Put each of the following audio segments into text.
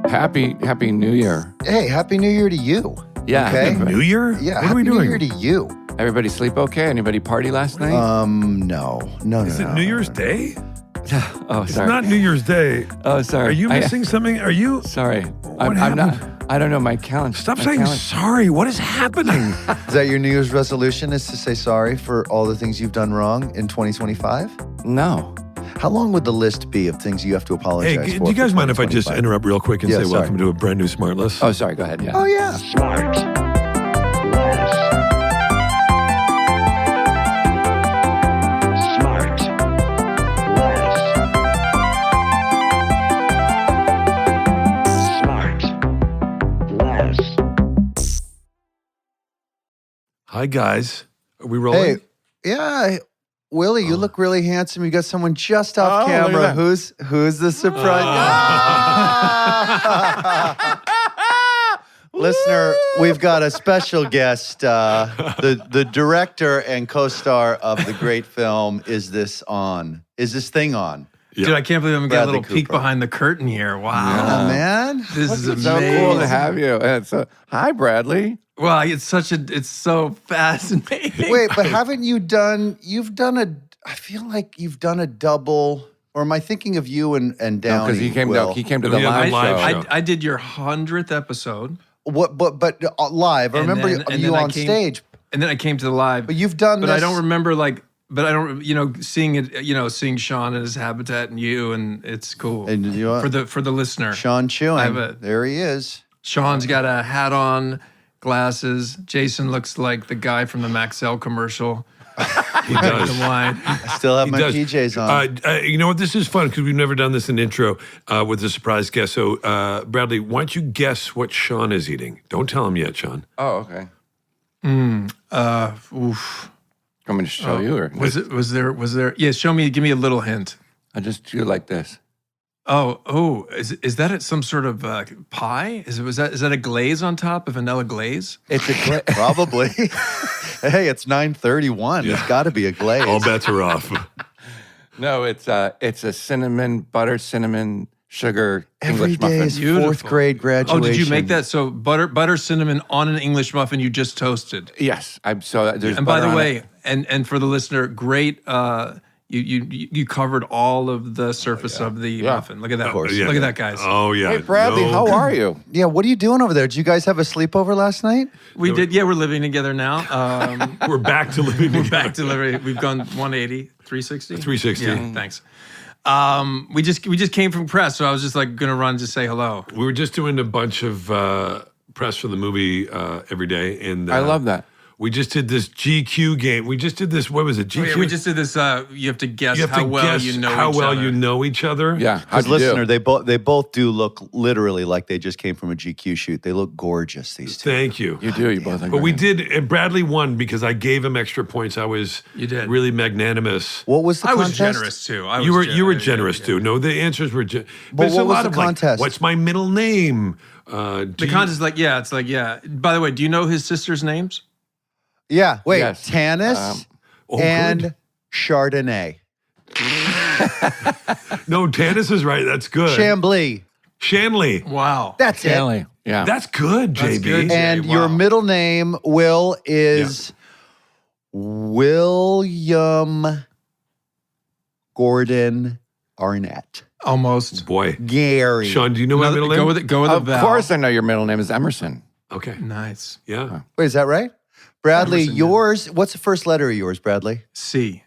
Happy New Year. Hey, Happy New Year to you. Yeah. Okay. Happy New Year? Yeah, What are we Happy doing? New Year to you. Everybody sleep okay? Anybody party last night? No. Is it New Year's Day? Oh, It's sorry. not New Year's Day. Oh, sorry. Are you missing something? Are you? Sorry. I'm happened? not. I don't know my calendar. Stop my saying calendar. sorry. What is happening? Is that your New Year's resolution, is to say sorry for all the things you've done wrong in 2025? No. How long would the list be of things you have to apologize Hey, for? do you guys mind if I just 2025? interrupt real quick and Yeah, say sorry. welcome to a brand new SmartLess? Oh, sorry. Go ahead. Yeah. Oh, yeah. SmartLess. Hi, guys. Are we rolling? Hey, yeah. Willie, you look really handsome. You got someone just off Oh, look at camera. that. Who's the surprise? Listener, we've got a special guest. The director and co-star of the great film Is This Thing On? Yeah. Dude, I can't believe I'm getting a Bradley little peek Cooper. behind the curtain here. Wow. Oh, man. This is It's so amazing. cool to have you. And so, hi, Bradley. Well, it's so fascinating. Wait, but haven't you done, I feel like you've done a double, or am I thinking of you and Downey? No, because he came Will? to Oh, the yeah, live the live show. show. I did your 100th episode. What, but live. I And remember then- and you then I on came- stage, And then I came to the live. but you've done But this. I don't remember seeing it, seeing Sean in his habitat and you, and it's cool. And you for the listener. Sean Chewing. I have a- There he is. Sean's got a hat on, glasses. Jason looks like the guy from the Maxell commercial. He does. The wine. I still have He my does. PJs on. You know what? This is fun because we've never done this in intro with a surprise guest. So, Bradley, why don't you guess what Sean is eating? Don't tell him yet, Sean. Oh, okay. Oof. Want me to show you? Or Was there? Yeah, show me. Give me a little hint. I just do like this. Is that some sort of pie? Is that a glaze on top, a vanilla glaze? It's a Probably. Hey, it's 9:31. It's got to be a glaze. All bets are off. No, it's a cinnamon sugar Every English day muffin. is Beautiful. fourth grade graduation. Oh, did you make that? So butter cinnamon on an English muffin you just toasted. Yes, I'm so there's. And by butter the on way, it. and for the listener, great. You covered all of the surface of the muffin. Look at that. course. Yeah. Look at that, guys. Oh, yeah. Hey, Bradley, No. how are you? Yeah, what are you doing over there? Did you guys have a sleepover last night? We did. Yeah, we're living together now. We're back to living We're together. back to living. We've gone 180, 360. 360. Yeah, thanks. We just came from press, so I was just like gonna run to say hello. We were just doing a bunch of press for the movie every day. And I love that. We just did this GQ game. We just did this, what was it, GQ? Oh, yeah, we just did this. You have to guess you have how to well guess you know how each well other. you know each other. Yeah, Because how'd you do? listener, they both do look literally like they just came from a GQ shoot. They look gorgeous, these two. Thank you. You do. You both. But we did, and Bradley won because I gave him extra points. I was You did. really magnanimous. What was the I contest? was generous too. You were generous too. No, the answers were. But it's what a was lot the of contest? Like, what's my middle name? The contest, it's like yeah. By the way, do you know his sisters' names? Yeah, wait, Yes. Tanis Oh, and good. Chardonnay. No, Tanis is right. That's good. Chambly. Shanley. Wow. That's it. Stanley. Yeah. That's good, That's JB. good. And Wow. your middle name, Will, is William Gordon Arnett. Almost. Boy, Gary. Sean, do you know my middle name? Go with it. Go with a of vowel. course, I know your middle name is Emerson. Okay. Nice. Yeah. Wait, is that right? Bradley, Emerson, yeah. yours, what's the first letter of yours, Bradley? C.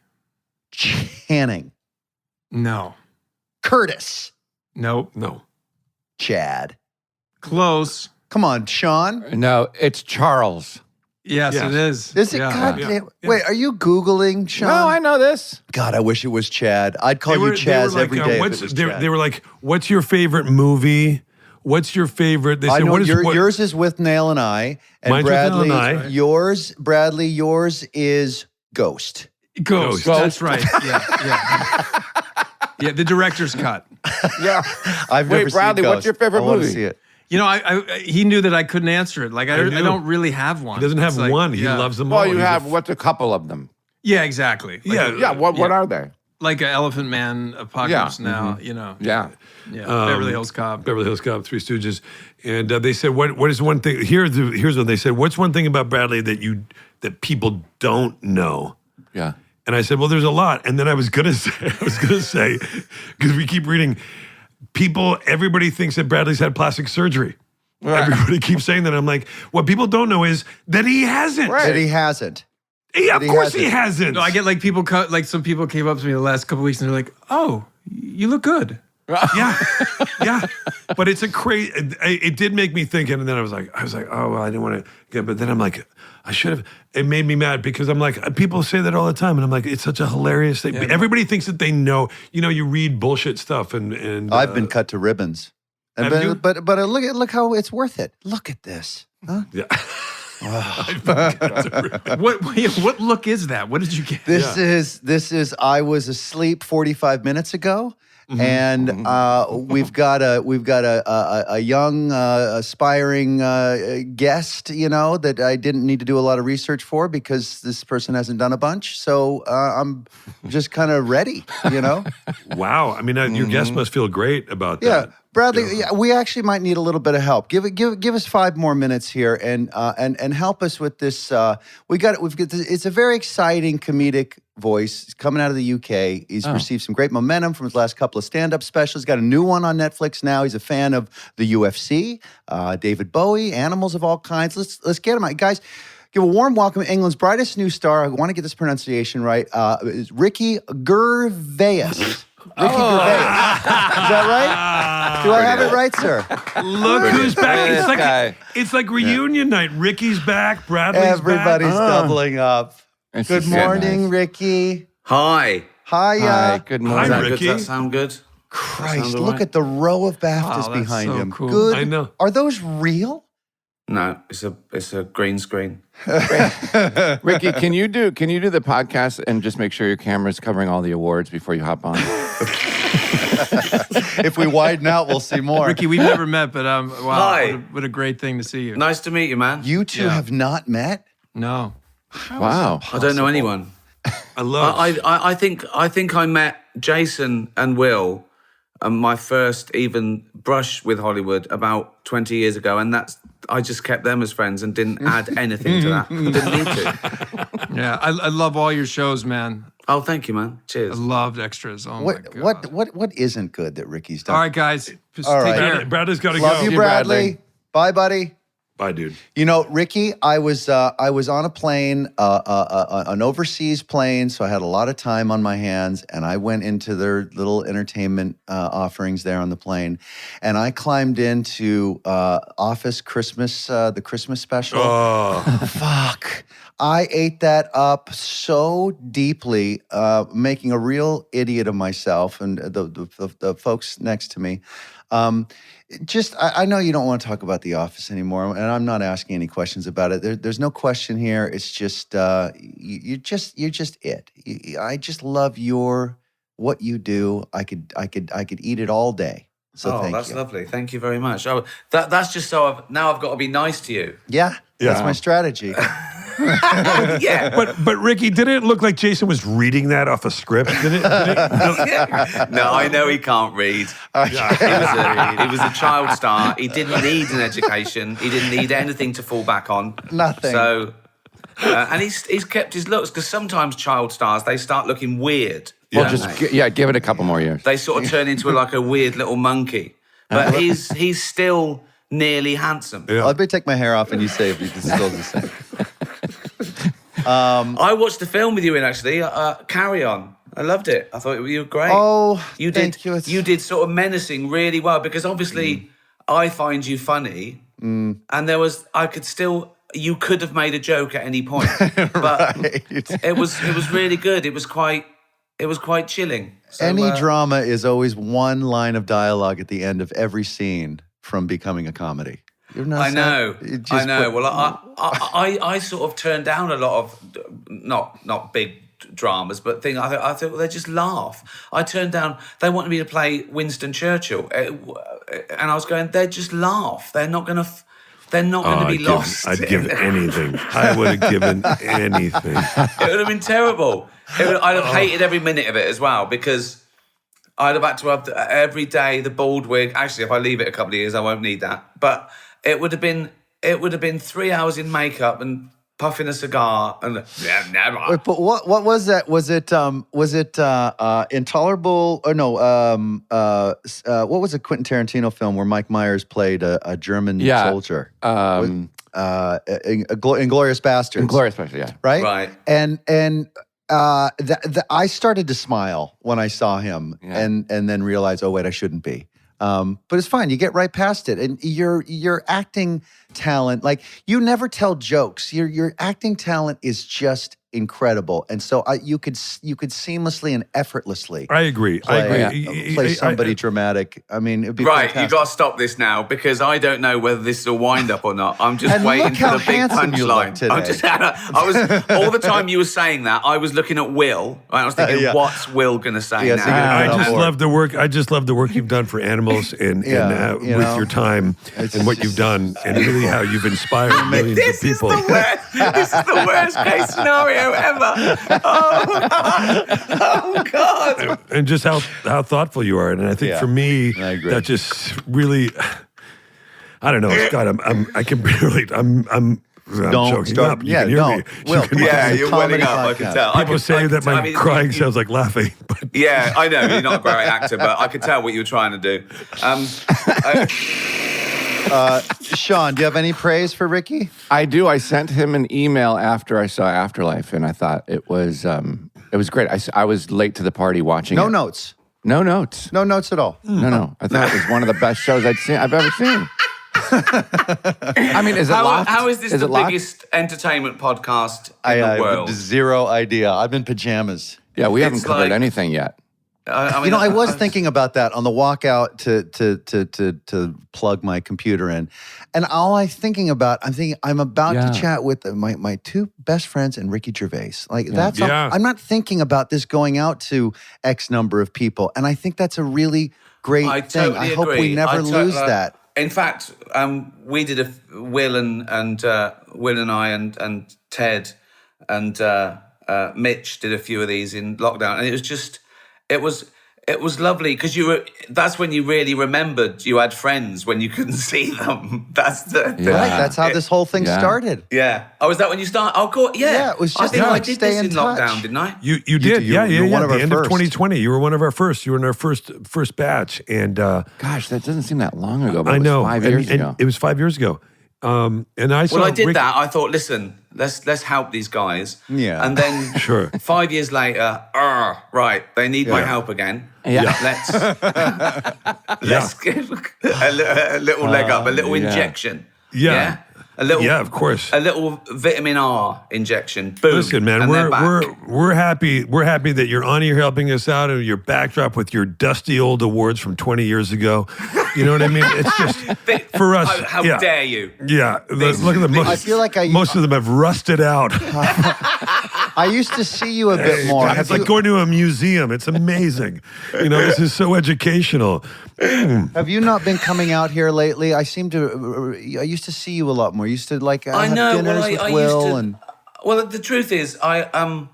Channing. No. Curtis. Nope. No. Chad. Close. Come on, Sean. No, it's Charles. Yes, Yes. it is. Is it? Yeah. God Yeah. damn. Yeah. Wait, are you Googling, Sean? No, I know this. God, I wish it was Chad. I'd call you Chaz every day. If it was Chad. they were like, what's your favorite movie? What's your favorite? They I said, know what is yours is with Nail and I, and Mine's with Nail Bradley, and I. yours, Bradley, yours is Ghost. Ghost. Ghost. That's right. Yeah. Yeah, the director's cut. Yeah. I've Wait, never Bradley, seen Ghost. what's your favorite I want to movie? see it. You know, he knew that I couldn't answer it. Like I knew. don't really have one. He doesn't have It's like, one. He yeah. loves them all. Well, you He's a have what's a couple of them? Yeah, exactly. Like, Yeah. Yeah. What are they? like an Elephant Man Apocalypse Now, you know. Yeah. Yeah. Beverly Hills Cop. Beverly Hills Cop, Three Stooges, and they said, "What is one thing?" Here's what they said. What's one thing about Bradley that people don't know? Yeah. And I said, well, there's a lot. And then I was gonna say, because we keep reading, everybody thinks that Bradley's had plastic surgery. Right. Everybody keeps saying that. I'm like, what people don't know is that he hasn't. That he hasn't. Yeah, of course he hasn't. No, I get like some people came up to me the last couple of weeks and they're like, "Oh, you look good." Yeah. But it's a crazy. It did make me think, and then I was like, oh well, I didn't want to get. But then I'm like, I should have. It made me mad because I'm like, people say that all the time, and I'm like, it's such a hilarious thing. Yeah, Everybody thinks that they know. You know, you read bullshit stuff, and I've been cut to ribbons. Have you? But look how it's worth it. Look at this. Huh? Yeah. What look is that? What did you get? This is. I was asleep 45 minutes ago. And we've got a young aspiring guest, you know, that I didn't need to do a lot of research for because this person hasn't done a bunch. So I'm just kind of ready, you know. Wow. I mean, your guest must feel great about Yeah, that. Bradley, we actually might need a little bit of help. Give us 5 more minutes here and help us with this. It's a very exciting comedic voice. He's coming out of the UK. He's received some great momentum from his last couple of stand-up specials. He's got a new one on Netflix now. He's a fan of the UFC, David Bowie, animals of all kinds. Let's get him out, guys. Give a warm welcome to England's brightest new star. I want to get this pronunciation right. Is Ricky Gervais. Ricky Gervais. Is that right? Do I have it right, sir? Look who's back. It's like reunion night. Ricky's back. Bradley's Everybody's back. doubling up. It's Good just so morning, nice. Ricky. Hi. Hiya. Hi, good Hi, morning. Ricky. Does that sound good? Christ, Sound look all right? at the row of BAFTAs Wow, that's behind so him. cool. Good. I know. Are those real? No, it's a green screen. Ricky, can you do the podcast and just make sure your camera's covering all the awards before you hop on? If we widen out, we'll see more. Ricky, we've never met, but wow, Hi. what a great thing to see you. Nice to meet you, man. You two have not met? No. Wow. I don't know anyone. I love. I think I met Jason and Will, my first even brush with Hollywood about 20 years ago, and I just kept them as friends and didn't add anything to that. Didn't need to. Yeah, I love all your shows, man. Oh, thank you, man. I Cheers. loved extras. Oh my God. What isn't good that Ricky's done? All right, guys. Just All take right. care. Bradley's got to Love go. you, Bradley. Bye, buddy. Bye, dude. You know, Ricky, I was on a plane, an overseas plane, so I had a lot of time on my hands, and I went into their little entertainment offerings there on the plane, and I climbed into Office Christmas, the Christmas special. Oh, Fuck. I ate that up so deeply, making a real idiot of myself and the folks next to me. I know you don't want to talk about The Office anymore, and I'm not asking any questions about it. There's no question here. It's just you're just it. I just love what you do. I could eat it all day. So thank that's you. lovely. Thank you very much. Oh, that's just so I've got to be nice to you. Yeah, that's my strategy. Yeah. but Ricky, didn't it look like Jason was reading that off a script? Didn't it? No, I know he can't read. He was a child star. He didn't need an education. He didn't need anything to fall back on. Nothing. So, and he's kept his looks, because sometimes child stars, they start looking weird. Well, don't just they? give it a couple more years. They sort of turn into like a weird little monkey. But he's still nearly handsome. Yeah. I'll take my hair off and you say if you can still the same. I watched the film with you in, actually. Carry On. I loved it. I thought you were great. Oh, you thank did. you. You did sort of menacing really well, because obviously I find you funny, and you could have made a joke at any point, but it was really good. It was quite chilling. So, Any drama is always one line of dialogue at the end of every scene from becoming a comedy. You're not I know. I know. Well, I sort of turned down a lot of not big dramas, but things. I thought, well, they just laugh. I turned down. They wanted me to play Winston Churchill, and I was going, they just laugh. They're not going to. They're not going to be lost. I'd give anything. I would have given anything. It would have been terrible. I'd have hated every minute of it as well, because I'd have had to have every day the bald wig. Actually, if I leave it a couple of years, I won't need that. But it would have been 3 hours in makeup and puffing a cigar and Wait, but what was that? Was it Intolerable? Or no? What was a Quentin Tarantino film where Mike Myers played a German soldier? Inglourious Bastards. Inglourious Bastards, yeah. Right. And I started to smile when I saw him, and then realized, oh wait, I shouldn't be. But it's fine. You get right past it, and your acting talent, like you never tell jokes. Your acting talent is just incredible, and so you could seamlessly and effortlessly. I agree. Play somebody dramatic. I mean, it'd be fantastic. You got to stop this now, because I don't know whether this is a wind up or not. I'm just waiting for the big punchline. I was all the time you were saying that, I was looking at Will. I was thinking, what's Will going to say now? I just love the work. I just love the work you've done for animals and with your time and what you've done, and really how you've inspired millions of people. This is the worst case scenario ever. Oh God. And just how thoughtful you are. And I think for me, that just really, I don't know, Scott, I'm choking up. You can hear me. You're welling up, I can tell. People say that my crying sounds like laughing. But yeah, I know, you're not a great actor, but I could tell what you were trying to do. Sean, do you have any praise for Ricky? I do. I sent him an email after I saw Afterlife, and I thought it was great. I was late to the party watching No it. notes. No notes. No notes at all. No. I thought it was one of the best shows I've ever seen. I mean, is it locked? How is this the biggest entertainment podcast in the world? Zero idea. I'm in pajamas. Yeah, we haven't covered anything yet. I was thinking about that on the walk out to plug my computer in, and all I'm about to chat with my two best friends and Ricky Gervais. Like that's all, I'm not thinking about this going out to X number of people, and I think that's a really great thing. Totally I hope we never lose that. In fact, we did Will and I and Ted and Mitch did a few of these in lockdown, and it was just. It was lovely, because that's when you really remembered you had friends when you couldn't see them. That's right. That's how this whole thing started. Yeah. Oh, is that when you started? Oh, cool. Yeah. Yeah, it was just I did stay this in touch. lockdown, didn't I? You did. You were one of the our end of first. 2020. You were one of our first. You were in our first batch. And Gosh, that doesn't seem that long ago. But I know. It was 5 years ago. It was 5 years ago. And I saw. Well, I did that. I thought, listen, let's help these guys. Yeah. And then 5 years later, right, they need my help again. Yeah. Let's give a little leg up, a little injection. Yeah. A little, of course. A little vitamin R injection. Boom. Listen, man, and we're happy. We're happy that you're on here helping us out, and your backdrop with your dusty old awards from 20 years ago. You know what I mean? It's just for us. How dare you? Yeah, look at them. I feel like most of them have rusted out. I used to see you a bit more. It's like going to a museum. It's amazing. This is so educational. Have you not been coming out here lately? I used to see you a lot more. You used to have dinners with Will and. Well, the truth is, I've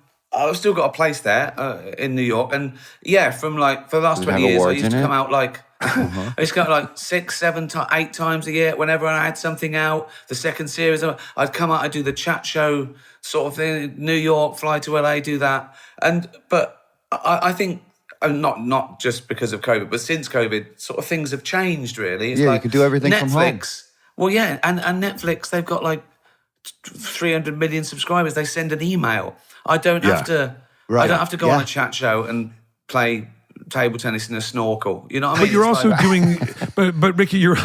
still got a place there in New York, and for the last 20 years, I used to come out I used to come out 6, 7, 8 times a year. Whenever I had something out, the second series, I'd come out. I'd do the chat show sort of thing, New York, fly to LA, do that. But I think. Not just because of COVID, but since COVID, sort of things have changed, really. It's you can do everything from home. Well, yeah, and Netflix, they've got 300 million subscribers. They send an email. I don't have to. Right. I don't have to go on a chat show and play table tennis in a snorkel. You know what I mean? But you're also doing. But Ricky, you're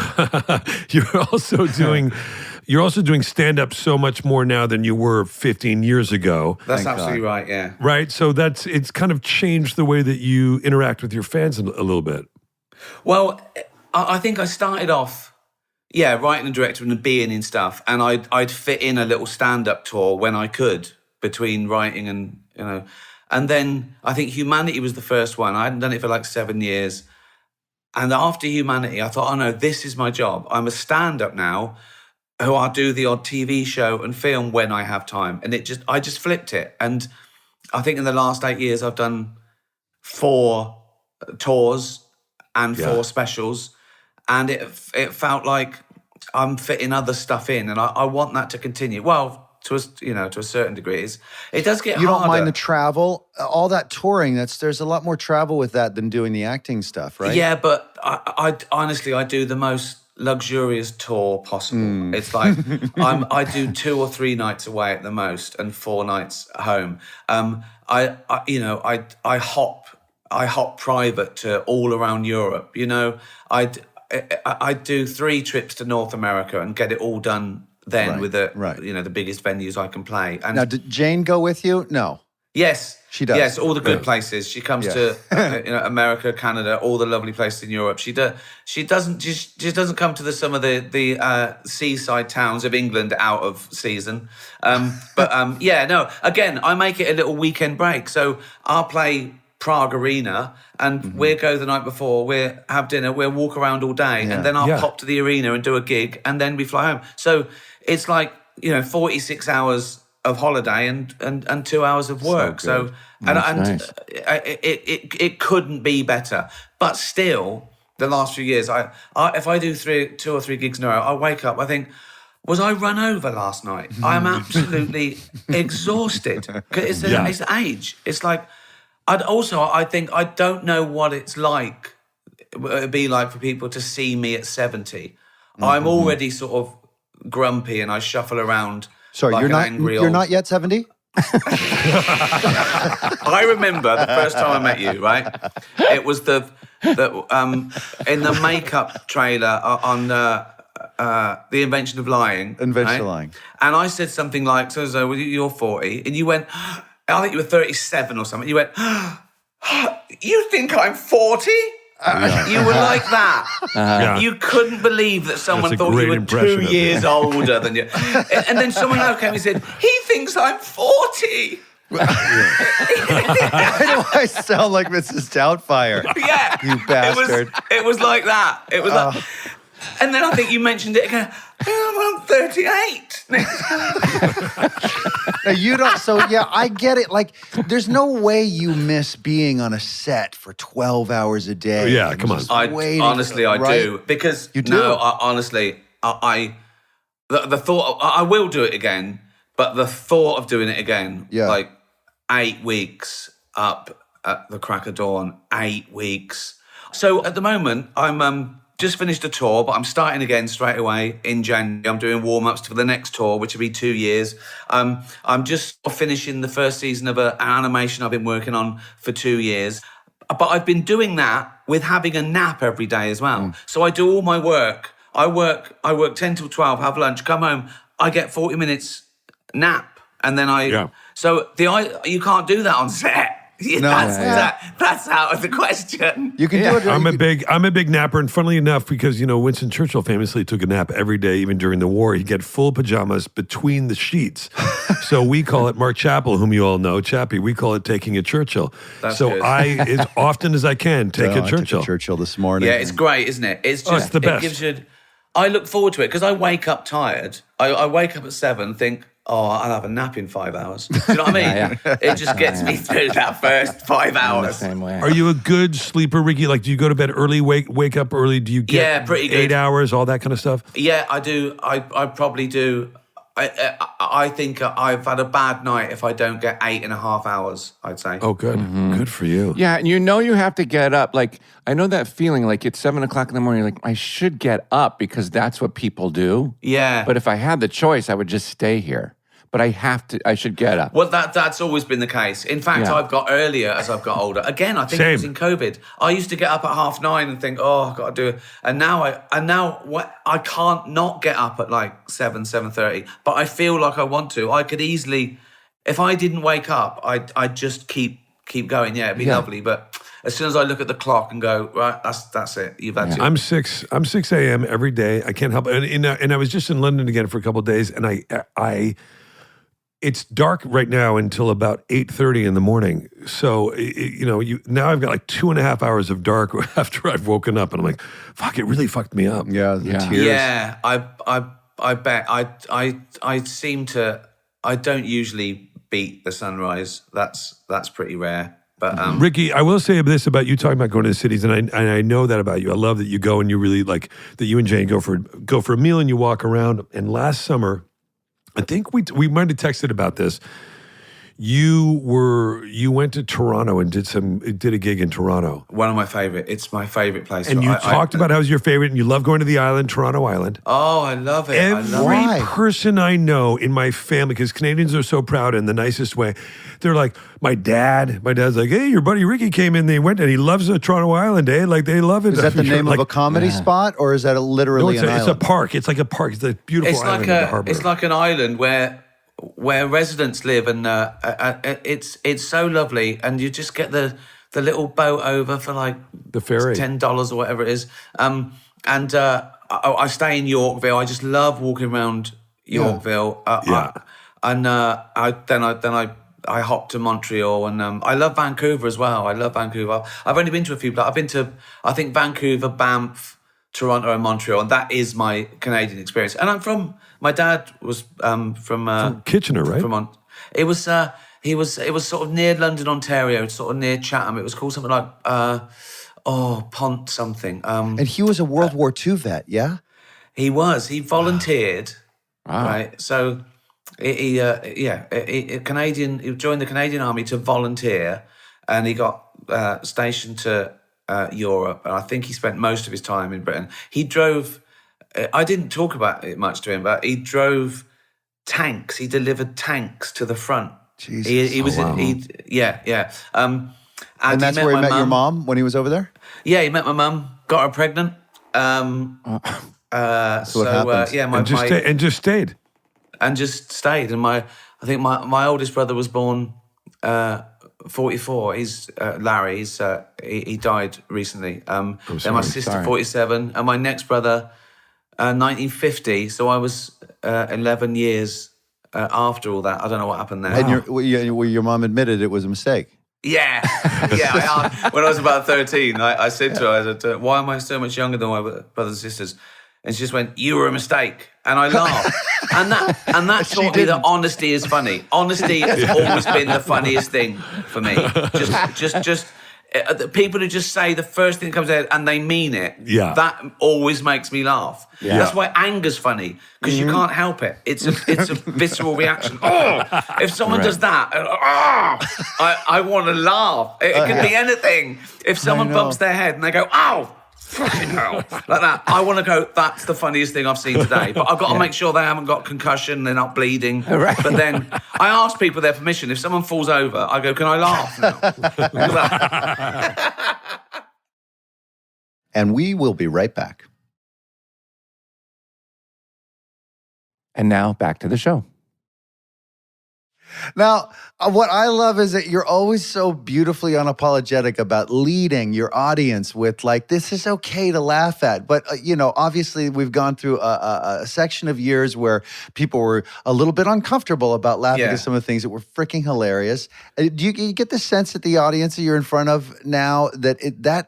also doing. You're also doing stand-up so much more now than you were 15 years ago. That's absolutely right, yeah. Right? So it's kind of changed the way that you interact with your fans a little bit. Well, I think I started off, writing and directing and being in stuff, and I'd fit in a little stand-up tour when I could between writing and, and then I think Humanity was the first one. I hadn't done it for 7 years. And after Humanity, I thought, oh no, this is my job. I'm a stand-up now, who I'll do the odd TV show and film when I have time. And I just flipped it. And I think in the last 8 years, I've done 4 tours and 4 specials. And it felt like I'm fitting other stuff in. And I want that to continue. Well, to a certain degree, it does get harder. You don't mind the travel, all that touring. There's a lot more travel with that than doing the acting stuff, right? Yeah, but I honestly do the most luxurious tour possible. It's like I do 2 or 3 nights away at the most, and 4 nights home. I hop private to all around Europe. I do 3 trips to North America and get it all done. Then with the biggest venues I can play. And now, did Jane go with you? No. Yes, she does. Yes, all the good places. She comes to America, Canada, all the lovely places in Europe. She doesn't come to some of the seaside towns of England out of season. Again, I make it a little weekend break. So I'll play Prague Arena, and we'll go the night before, we'll have dinner, we'll walk around all day, and then I'll pop to the arena and do a gig, and then we fly home. So it's like, 46 hours of holiday and 2 hours of work. So Nice. It couldn't be better. But still, the last few years, if I do 2 or 3 gigs in a row, I wake up, I think, was I run over last night? I'm absolutely exhausted. It's age. It's like, I think I don't know what it'd be like for people to see me at 70. I'm already sort of grumpy and I shuffle around. Sorry, like you're not yet 70? I remember the first time I met you, right? It was in the makeup trailer on The Invention of Lying. Invention of Lying. And I said something like, so you're 40, and you went, I think you were 37 or something. You went, you think I'm 40? You were like that. You couldn't believe that someone thought you were 2 years older than you. And then someone else came and said, he thinks I'm 40. Why do I sound like Mrs. Doubtfire? Yeah. You bastard. It was like that. It was like... And then I think you mentioned it again. I'm 38. Now, you don't. So yeah, I get it. Like, there's no way you miss being on a set for 12 hours a day. Yeah, come on. I do, because you do. No, honestly, the thought I will do it again, but the thought of doing it again, like 8 weeks up at the crack of dawn, 8 weeks. So at the moment, I'm just finished a tour, but I'm starting again straight away in January. I'm doing warm-ups for the next tour, which will be 2 years. I'm just finishing the first season of an animation I've been working on for 2 years. But I've been doing that with having a nap every day as well. So I do all my work. I work 10 till 12, have lunch, come home. I get 40 minutes nap. And then So you can't do that on set. That's out of the question. You can do it. I'm a big napper, and funnily enough, because Winston Churchill famously took a nap every day, even during the war. He'd get full pajamas between the sheets. So we call it, Mark Chappell, whom you all know, Chappie, we call it taking a Churchill. That's so good. I, as often as I can, take a I Churchill. took a Churchill this morning. Yeah, it's great, isn't it? It's just it's the best. It gives you. I look forward to it because I wake up tired. I wake up at 7, think, I'll have a nap in 5 hours. Do you know what I mean? It just gets me through that first 5 hours. The same way. Are you a good sleeper, Ricky? Like, do you go to bed early, wake up early? Do you get pretty good. 8 hours, all that kind of stuff? Yeah, I do. I probably do. I think I've had a bad night if I don't get 8.5 hours, I'd say. Oh, good. Good for you. Yeah, and you have to get up. Like, I know that feeling, like it's 7 o'clock in the morning, like I should get up because that's what people do. Yeah. But if I had the choice, I would just stay here. But I should get up. Well, that's always been the case. In fact, I've got earlier as I've got older. Again, I think it was in COVID. I used to get up at 9:30 and think, I've got to do it. And now I can't not get up at like 7:30. But I feel like I want to. I could easily, if I didn't wake up, I'd just keep going. Yeah, it'd be lovely. But as soon as I look at the clock and go, right, that's it. You've had to. I'm 6 a.m. every day. I can't help it. And I was just in London again for a couple of days, and I it's dark right now until about 8:30 in the morning. So, now I've got like 2.5 hours of dark after I've woken up, and I'm like, fuck, it really fucked me up. Yeah, the tears. Yeah, I bet. I seem to. I don't usually beat the sunrise. That's pretty rare. But Ricky, I will say this about you talking about going to the cities, and I know that about you. I love that you go and you really like that you and Jane go for a meal and you walk around. And last summer, I think we might have texted about this. You went to Toronto and did a gig in Toronto. one of my favorite. It's my favorite place. And you talked about how it was your favorite, and you love going to the island, Toronto Island. Oh, I love it. Every person I know in my family, because Canadians are so proud in the nicest way, they're like, my dad's like, hey, your buddy Ricky came in, they went, and he loves the Toronto Island, eh? Like, they love it. Is that the name of a comedy spot, or is that literally an island? It's a park. It's like a park. It's a beautiful island in the harbor. It's like an island where residents live, and it's so lovely, and you just get the little boat over for like the ferry, $10 or whatever it is. I stay in Yorkville. I just love walking around Yorkville. I hopped to Montreal, and I love Vancouver as well. I love Vancouver. I've only been to a few, but I've been to, I think, Vancouver, Banff, Toronto, and Montreal, and that is my Canadian experience. And my dad was from Kitchener, right? It was sort of near London, Ontario, sort of near Chatham. It was called something like Pont something. And he was a World War II vet, yeah? He was. He volunteered, right? So he joined the Canadian Army to volunteer, and he got stationed to Europe, and I think he spent most of his time in Britain. He drove. I didn't talk about it much to him, but he drove tanks. He delivered tanks to the front. Jesus. He was and that's where he met your mom when he was over there? Yeah, he met my mum, got her pregnant. That's what happens. And just stayed. And just stayed. And I think my oldest brother was born 44. He's Larry. He died recently. Then my sister 47, and my next brother 1950. So I was 11 years after all that. I don't know what happened there. And your mom admitted it was a mistake. Yeah. When I was about 13, I said to her, I said, "Why am I so much younger than my brothers and sisters?" And she just went, "You were a mistake." And I laughed. and that taught me that honesty is funny. Honesty has always been the funniest thing for me. Just the people who just say the first thing that comes out and they mean it. Yeah. That always makes me laugh. Yeah. That's why anger's funny, because you can't help it. It's a visceral reaction. Oh, if someone does that, I want to laugh. It could be anything. If someone bumps their head and they go, "Oh, fucking hell," like that, I want to go, "That's the funniest thing I've seen today." But I've got to make sure they haven't got concussion, they're not bleeding. Right. But then I ask people their permission. If someone falls over, I go, "Can I laugh now?" And we will be right back. And now back to the show. Now, what I love is that you're always so beautifully unapologetic about leading your audience with, like, this is okay to laugh at. But, obviously we've gone through a section of years where people were a little bit uncomfortable about laughing at some of the things that were freaking hilarious. Do you get the sense that the audience that you're in front of now, that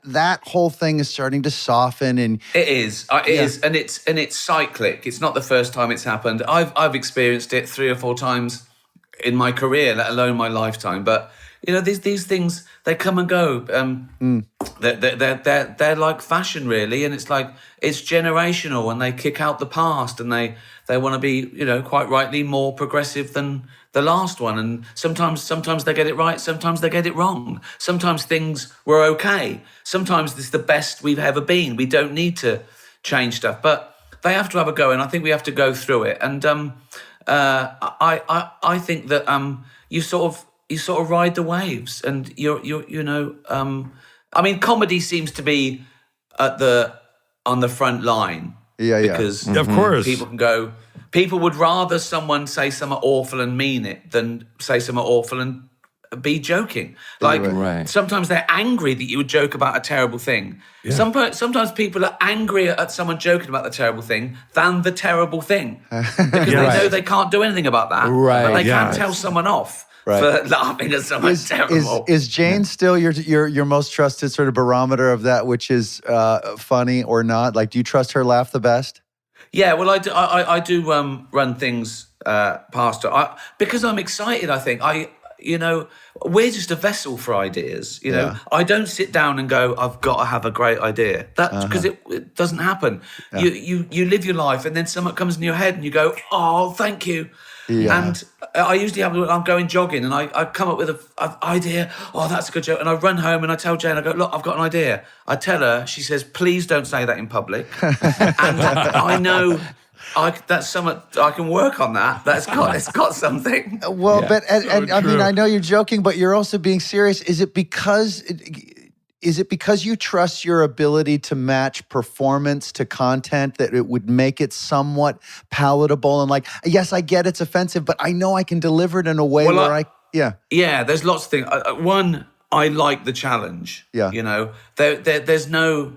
that whole thing is starting to soften? And It is. It is. And it's cyclic. It's not the first time it's happened. I've experienced it 3 or 4 times in my career, let alone my lifetime. But these things, they come and go. They're like fashion, really, and it's generational, and they kick out the past, and they want to be, quite rightly, more progressive than the last one. And sometimes they get it right, sometimes they get it wrong. Sometimes things were okay. Sometimes this is the best we've ever been. We don't need to change stuff, but they have to have a go, and I think we have to go through it. And I think that you sort of ride the waves, and comedy seems to be on the front line. Because of course people would rather someone say something awful and mean it than say something awful and be joking. Sometimes they're angry that you would joke about a terrible thing. Yeah. Sometimes people are angry at someone joking about the terrible thing than the terrible thing, because they know they can't do anything about that. Right. But they can't tell someone off for laughing at something terrible. Is Jane still your most trusted sort of barometer of that, which is funny or not? Like, do you trust her laugh the best? Yeah, well, I do run things pastor. Because I'm excited, I think. We're just a vessel for ideas. I don't sit down and go, I've got to have a great idea. That's because it doesn't happen. Yeah. You live your life, and then something comes in your head, and you go, oh, thank you. Yeah. And I usually I'm going jogging, and I come up with an idea. Oh, that's a good joke. And I run home and I tell Jane, I go, look, I've got an idea. I tell her, she says, please don't say that in public. And I know. That's something I can work on. It's got something. Well, yeah. But I mean, I know you're joking, but you're also being serious. Is it because you trust your ability to match performance to content that it would make it somewhat palatable and like, yes, I get it's offensive, but I know I can deliver it in a way Yeah, there's lots of things. One, I like the challenge. Yeah, there's no.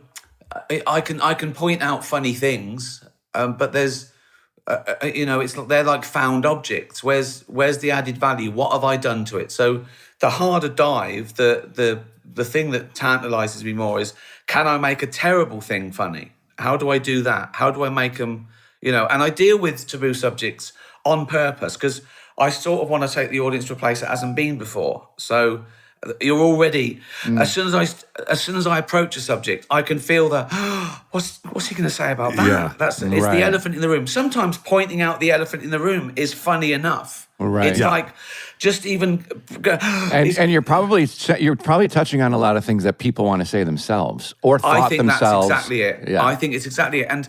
I can point out funny things. But there's, they're like found objects. Where's the added value? What have I done to it? So the harder dive, the thing that tantalizes me more is, can I make a terrible thing funny? How do I do that? How do I make them, and I deal with taboo subjects on purpose because I sort of want to take the audience to a place that hasn't been before. So you're already as soon as I approach a subject, I can feel what's he going to say about that? Yeah, it's the elephant in the room. Sometimes pointing out the elephant in the room is funny enough. Right. It's like just even and you're probably touching on a lot of things that people want to say themselves or thought themselves. That's exactly it. Yeah. I think it's exactly it. And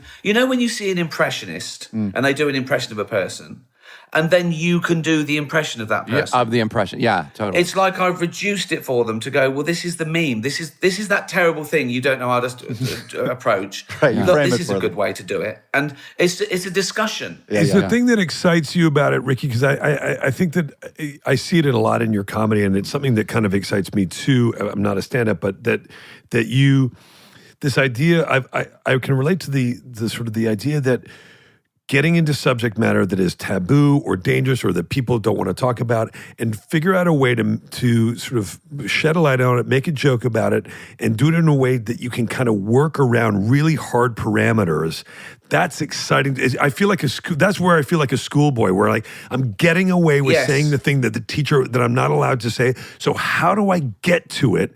when you see an impressionist and they do an impression of a person, and then you can do the impression of that person. Yeah, of the impression, yeah, totally. It's like I've reduced it for them to go, well, this is the meme. This is that terrible thing you don't know how to approach. Right, look, this is a good way to do it. And it's a discussion. It's the thing that excites you about it, Ricky, because I think that I see it a lot in your comedy, and it's something that kind of excites me too. I'm not a stand-up, but that you, this idea, I can relate to the sort of the idea that getting into subject matter that is taboo or dangerous or that people don't want to talk about and figure out a way to sort of shed a light on it, make a joke about it, and do it in a way that you can kind of work around really hard parameters. That's exciting. I feel like that's where I feel like a schoolboy, where like I'm getting away with saying the thing that the teacher that I'm not allowed to say. So how do I get to it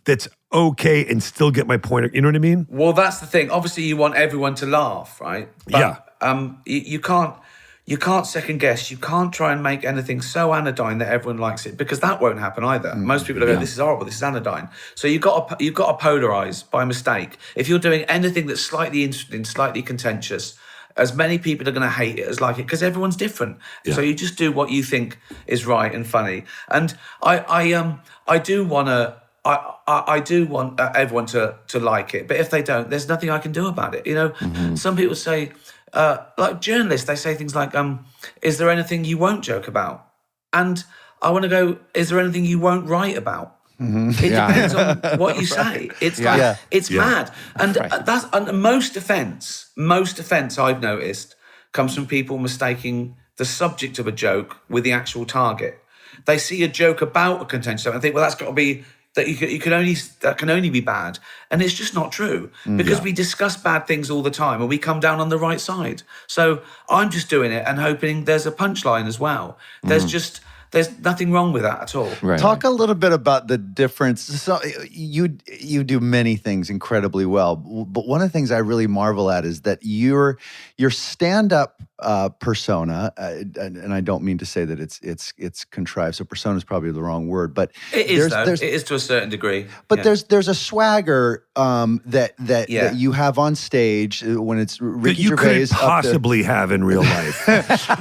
that's okay and still get my point? You know what I mean? Well, that's the thing. Obviously, you want everyone to laugh, right? But, you can't second guess. You can't try and make anything so anodyne that everyone likes it, because that won't happen either. Most people go, this is horrible, this is anodyne. So you've got to polarize by mistake. If you're doing anything that's slightly interesting, slightly contentious, as many people are going to hate it as like it, because everyone's different. Yeah. So you just do what you think is right and funny. And I do want everyone to like it, but if they don't, there's nothing I can do about it. Some people say, like journalists, they say things like, is there anything you won't joke about? And I want to go, is there anything you won't write about? It depends on what you say. It's it's mad. And that's most offense I've noticed comes from people mistaking the subject of a joke with the actual target. They see a joke about a contentious subject and think, well, that's got to be that that can only be bad, and it's just not true, because we discuss bad things all the time and we come down on the right side. So I'm just doing it and hoping there's a punchline as well. There's nothing wrong with that at all. Right. Talk a little bit about the difference. So you do many things incredibly well, but one of the things I really marvel at is that your stand-up persona, and I don't mean to say that it's contrived. So persona is probably the wrong word, but it is. It is to a certain degree. But there's a swagger that you have on stage when it's Ricky that you Gervais couldn't possibly have in real life.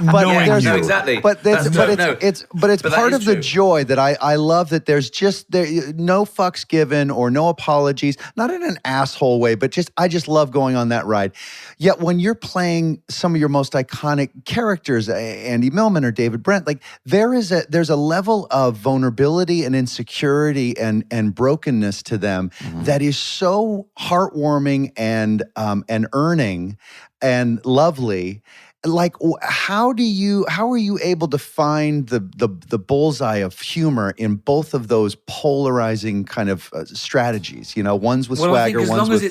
No, exactly. But it's part of the joy that I love, that there's no fucks given or no apologies, not in an asshole way, but I just love going on that ride. Yet when you're playing some of your most iconic characters, Andy Millman or David Brent, like there's a level of vulnerability and insecurity and brokenness to them that is so heartwarming and earning and lovely. Like, how are you able to find the bullseye of humor in both of those polarizing kind of strategies? One's with swagger, as long as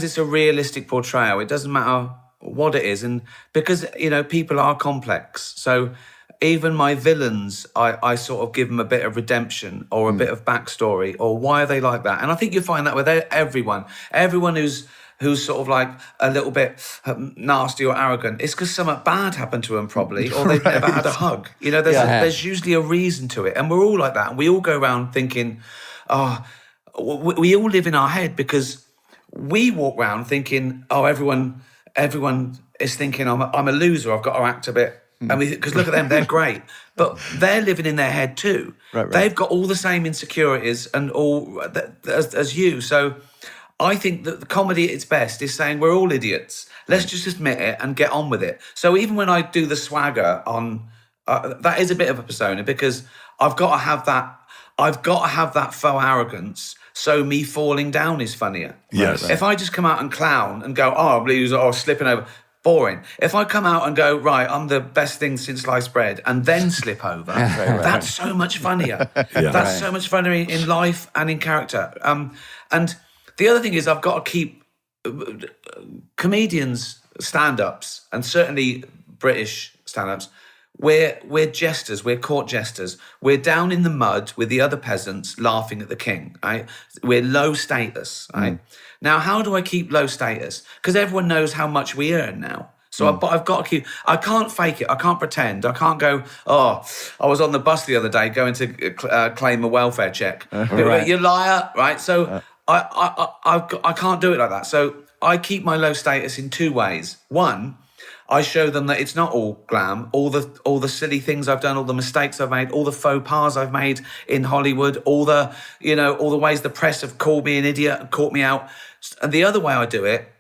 it's a realistic portrayal, it doesn't matter what it is, and because people are complex, so even my villains, I sort of give them a bit of redemption or a bit of backstory, or why are they like that? And I think you find that with everyone who's sort of like a little bit nasty or arrogant. It's because something bad happened to them probably, or they've never had a hug. There's usually a reason to it, and we're all like that, and we all go around thinking, we all live in our head because we walk around thinking, everyone is thinking I'm a loser. I've got to act a bit. Because look at them, they're great, but they're living in their head too. Right. They've got all the same insecurities and all as you. So I think that the comedy at its best is saying we're all idiots. Let's just admit it and get on with it. So even when I do the swagger on, that is a bit of a persona because I've got to have that. I've got to have that faux arrogance. So me falling down is funnier. Yes. If I just come out and clown and go, I'm loser, or slipping over. Boring. If I come out and go, right, I'm the best thing since sliced bread, and then slip over, that's so much funnier. That's so much funnier in life and in character. And the other thing is I've got to keep comedians, stand-ups, and certainly British stand-ups, we're jesters, we're court jesters. We're down in the mud with the other peasants laughing at the king, right? We're low status, right? Now, how do I keep low status? Because everyone knows how much we earn now. So I've got to keep, I can't fake it. I can't pretend. I can't go, I was on the bus the other day going to claim a welfare check. You liar, right? So I can't do it like that. So I keep my low status in two ways. One, I show them that it's not all glam. All the silly things I've done, all the mistakes I've made, all the faux pas I've made in Hollywood, all the ways the press have called me an idiot and caught me out. And the other way I do it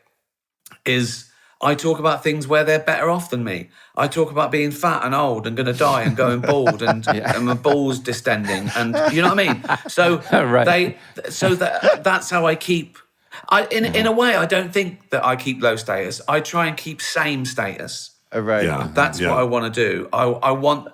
is I talk about things where they're better off than me. I talk about being fat and old and going to die and going bald and my balls distending, and you know what I mean. So that's how I keep. In a way, I don't think that I keep low status. I try and keep same status. Right. Yeah. That's what I want to do. I want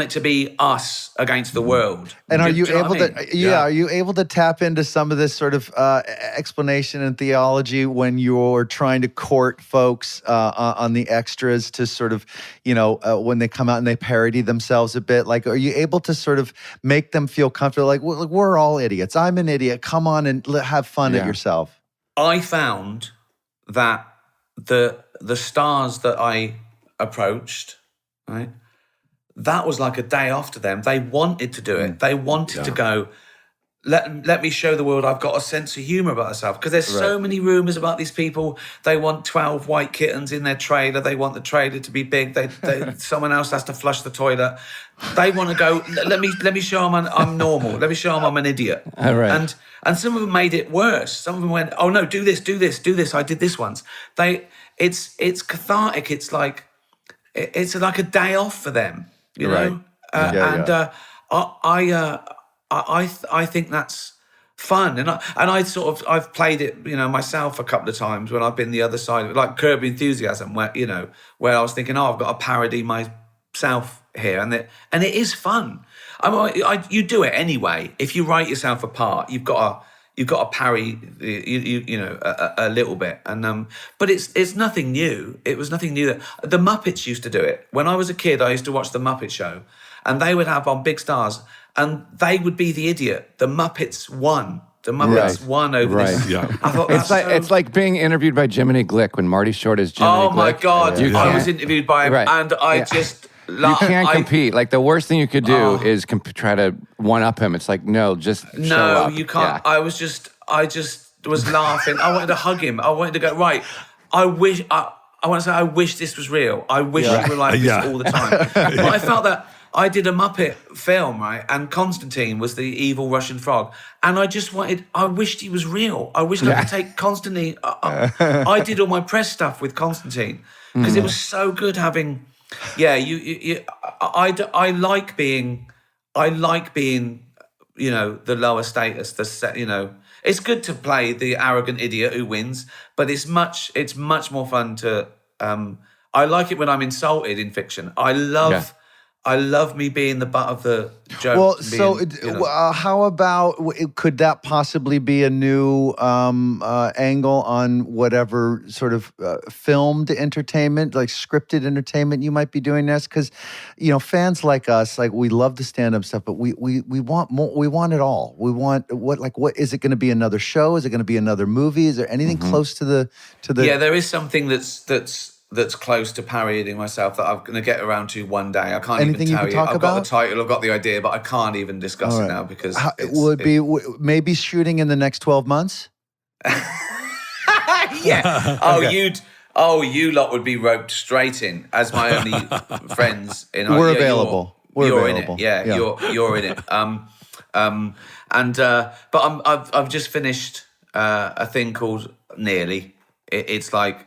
it to be us against the world. And are you know able what I to? mean? Are you able to tap into some of this sort of explanation and theology when you're trying to court folks on the extras to sort of, when they come out and they parody themselves a bit? Like, are you able to sort of make them feel comfortable? Like, we're all idiots. I'm an idiot. Come on and have fun at yourself. I found that the stars that I approached, right, that was like a day off to them. They wanted to do it. They wanted to go, let me show the world I've got a sense of humor about myself. Because there's so many rumors about these people. They want 12 white kittens in their trailer. They want the trailer to be big. Someone else has to flush the toilet. They want to go, let me show them I'm normal. Let me show them I'm an idiot. All right. And some of them made it worse. Some of them went, oh no, do this. I did this once. It's cathartic. It's like a day off for them, you know? I think that's fun. And I've played it, myself a couple of times when I've been the other side of it, like Curb Your Enthusiasm, where I was thinking, I've got to parody myself here. And it is fun. You do it anyway. If you write yourself apart, you've got to parry, a little bit, and but it's nothing new. It was nothing new. That the Muppets used to do it when I was a kid. I used to watch the Muppet Show, and they would have on big stars, and they would be the idiot. The Muppets won. The Muppets won over this. Yeah. I thought It's like being interviewed by Jiminy Glick when Marty Short is Jiminy Glick. Oh my God! I was interviewed by him, and I just. You can't compete. Like the worst thing you could do is try to one up him. It's like show up. You can't. Yeah. I just was laughing. I wanted to hug him. I wanted to go right. I want to say I wish this was real. I wish you were like this all the time. But I felt that I did a Muppet film, right? And Constantine was the evil Russian frog. And I wished he was real. I wished I could take Constantine. I did all my press stuff with Constantine because it was so good having. Yeah, I like being, the lower status. It's good to play the arrogant idiot who wins, but it's much more fun to. I like it when I'm insulted in fiction. I love love me being the butt of the joke. Well, so how about could that possibly be a new angle on whatever sort of filmed entertainment, like scripted entertainment you might be doing next? Because fans like us, like we love the stand-up stuff, but we want more. We want it all. We want what is it going to be? Another show? Is it going to be another movie? Is there anything close to the? Yeah, there is something that's close to parodying myself that I'm going to get around to one day. I can't Anything even tell you can talk I've got about? the title, I've got the idea, but I can't even discuss it now because will it be maybe shooting in the next 12 months? Yeah. You lot would be roped straight in as my only friends. We're available. You're in it. Yeah. You're in it. But I've just finished a thing called Nearly. It's like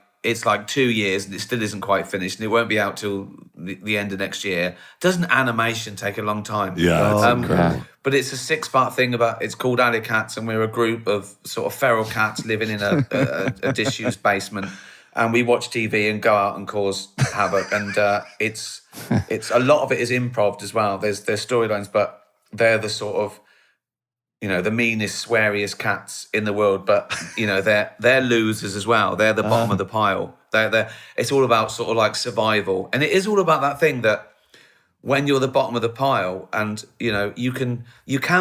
2 years and it still isn't quite finished and it won't be out till the end of next year. Doesn't animation take a long time? Yeah, that's incredible. But it's a 6-part thing it's called Alley Cats, and we're a group of sort of feral cats living in a disused basement, and we watch TV and go out and cause havoc. And it's a lot of it is improv as well. There's storylines, but they're the sort of the meanest, sweariest cats in the world, but they're losers as well. They're the bottom of the pile. It's all about sort of like survival, and it is all about that thing that when you're the bottom of the pile, and you can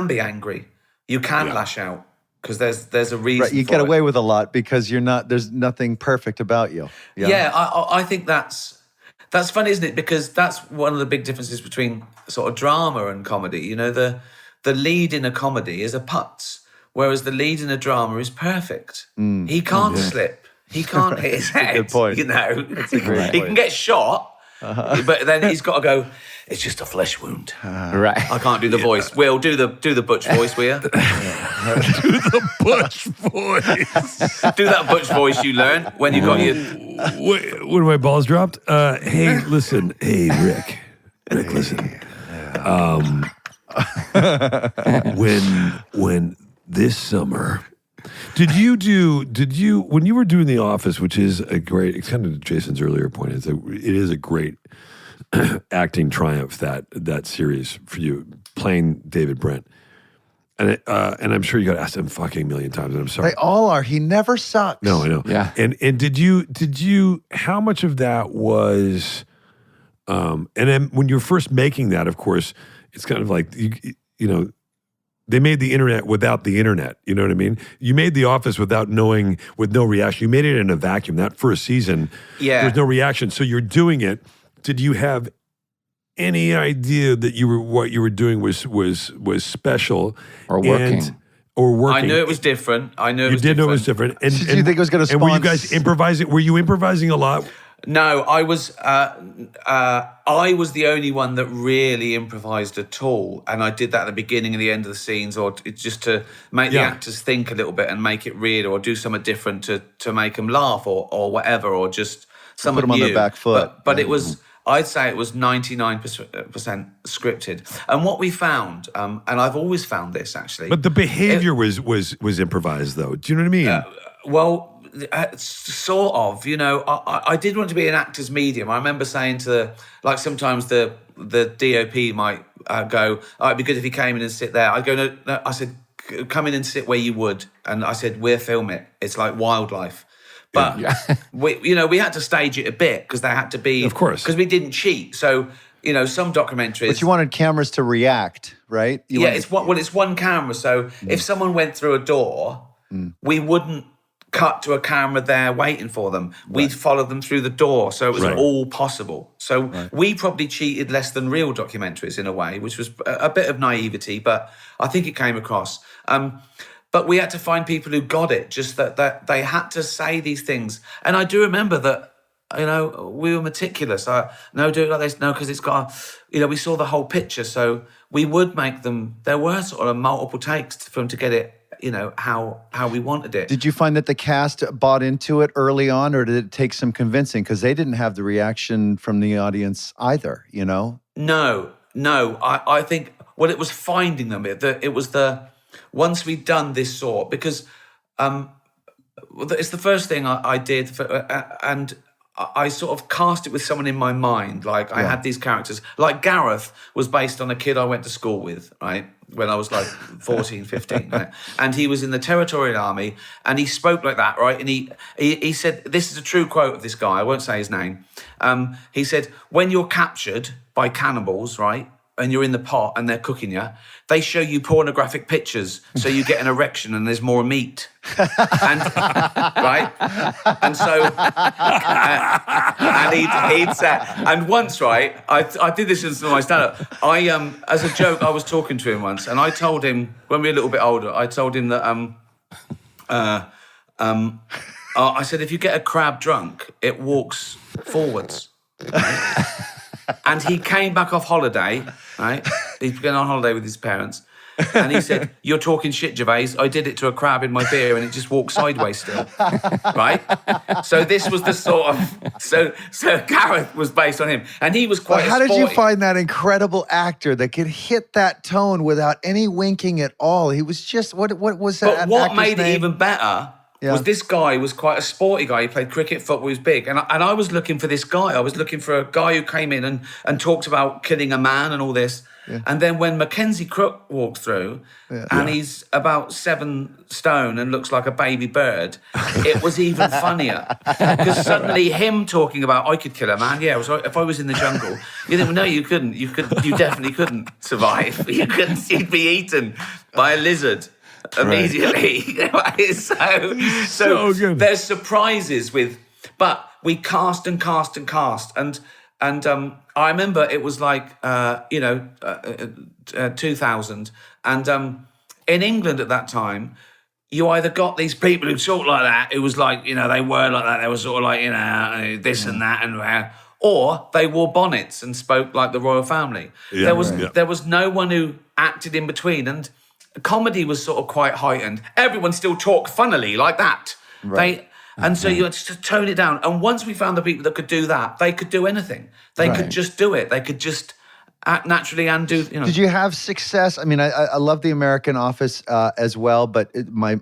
be angry, you can lash out because there's a reason. Right, you get away with a lot because you're not. There's nothing perfect about you. Yeah, I think that's funny, isn't it? Because that's one of the big differences between sort of drama and comedy. The lead in a comedy is a putz, whereas the lead in a drama is perfect. He can't slip. He can't hit his head. Good point. That's a great point. He can get shot, but then he's got to go, it's just a flesh wound. Right. I can't do the voice. Will, do the Butch voice, will you? Do the Butch voice. Do that Butch voice you learned when you got your... When my balls dropped? Hey, listen. Hey, Rick. Rick, listen. When this summer, when you were doing The Office, which is it's kind of Jason's earlier point, it is a great acting triumph, that series for you, playing David Brent. And I'm sure you got asked him fucking a million times, and I'm sorry. They all are. He never sucks. No, I know. Yeah. And did you, how much of that was, and then when you're first making that, of course, it's kind of like, they made the internet without the internet. You know what I mean? You made The Office with no reaction. You made it in a vacuum. That first season, there was no reaction. So you're doing it. Did you have any idea that what you were doing was special Or working? I knew it was different. You did know it was different. And, Did you think it was going to And were you guys improvising? Were you improvising a lot? No, I was the only one that really improvised at all, and I did that at the beginning and the end of the scenes, or just to make the actors think a little bit and make it real, or do something different to make them laugh, or whatever, or just something put them on new. their back foot. But it was, I'd say it was 99% scripted. And what we found, and I've always found this actually, But the behavior was improvised, though. Do you know what I mean? Sort of, I did want to be an actor's medium. I remember saying sometimes the DOP might go, oh, it'd be good if he came in and sit there. I'd go, no, I said, come in and sit where you would. And I said, we'll film it. It's like wildlife. But we had to stage it a bit because they had to be, of course, because we didn't cheat. So, some documentaries. But you wanted cameras to react, right? It's one camera. So if someone went through a door, we wouldn't cut to a camera there waiting for them. We'd follow them through the door. So it was all possible. So we probably cheated less than real documentaries in a way, which was a bit of naivety, but I think it came across. But we had to find people who got it, just that they had to say these things. And I do remember that, we were meticulous. No, do it like this. No, because it's got, we saw the whole picture. So we would make them, there were sort of multiple takes for them to get it, how we wanted it. Did you find that the cast bought into it early on, or did it take some convincing? Because they didn't have the reaction from the audience either, No. I think, it was finding them. It was once we'd done this sort, because it's the first thing I did, and I sort of cast it with someone in my mind. Like I had these characters. Like Gareth was based on a kid I went to school with, right? When I was like 14, 15. Right? And he was in the Territorial Army and he spoke like that, right? And he said, this is a true quote of this guy, I won't say his name. He said, when you're captured by cannibals, right? And you're in the pot and they're cooking you, they show you pornographic pictures so you get an erection and there's more meat. And right? And so and he'd say, and once, right, I did this in my stand-up. As a joke, I was talking to him once and I told him, when we were a little bit older, I told him that I said, if you get a crab drunk, it walks forwards. Right? And he came back off holiday, right? He's been on holiday with his parents. And he said, you're talking shit, Gervais. I did it to a crab in my beer and it just walked sideways still, right? So this was the sort of... So Gareth was based on him. And he was quite How did you find that incredible actor that could hit that tone without any winking at all? He was just... What was that? But what made it even better... was this guy was quite a sporty guy. He played cricket, football, he was big. And I was looking for this guy. I was looking for a guy who came in and talked about killing a man and all this. Yeah. And then when Mackenzie Crook walked through and he's about 7 stone and looks like a baby bird, it was even funnier. Because suddenly him talking about, I could kill a man. Yeah, if I was in the jungle. You think, well, no, you couldn't. You definitely couldn't survive. You'd be eaten by a lizard. Immediately. Right. so there's surprises but we cast and cast and cast. And I remember it was like, 2000. And in England at that time, you either got these people who talked like that, it was like, they were like that, they were sort of like, this and that, and or they wore bonnets and spoke like the royal family. There was no one who acted in between. And comedy was sort of quite heightened. Everyone still talked funnily like that. Right. So you had to tone it down. And once we found the people that could do that, they could do anything. They could just do it. They could just act naturally and do, Did you have success? I mean, I love the American Office as well, but my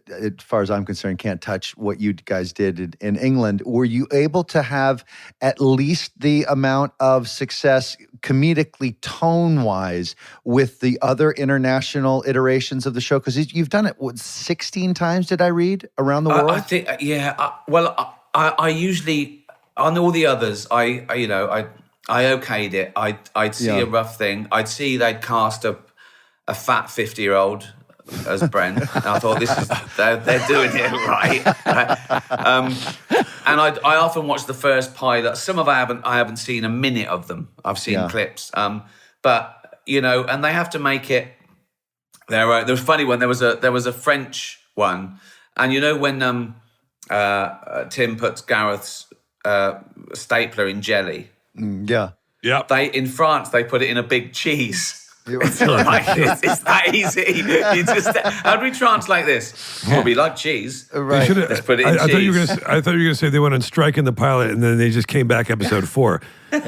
as far as I'm concerned, can't touch what you guys did in England. Were you able to have at least the amount of success comedically tone-wise with the other international iterations of the show? Because you've done it, 16 times, did I read, around the world? I think, I usually, on all the others, I okayed it. I'd see a rough thing. I'd see they'd cast a fat 50-year-old as Brent. And I thought, they're doing it right. And I often watch the first pilot. Some of I haven't seen a minute of them. I've seen clips. But and they have to make it. There was a funny one. There was a French one, and when Tim puts Gareth's stapler in jelly. Yeah. In France they put it in a big cheese. It's that easy. You just, how do we translate this? Well, we like cheese. Right. Let's put it in cheese. I thought you were going to say they went on strike in the pilot and then they just came back episode 4. Right,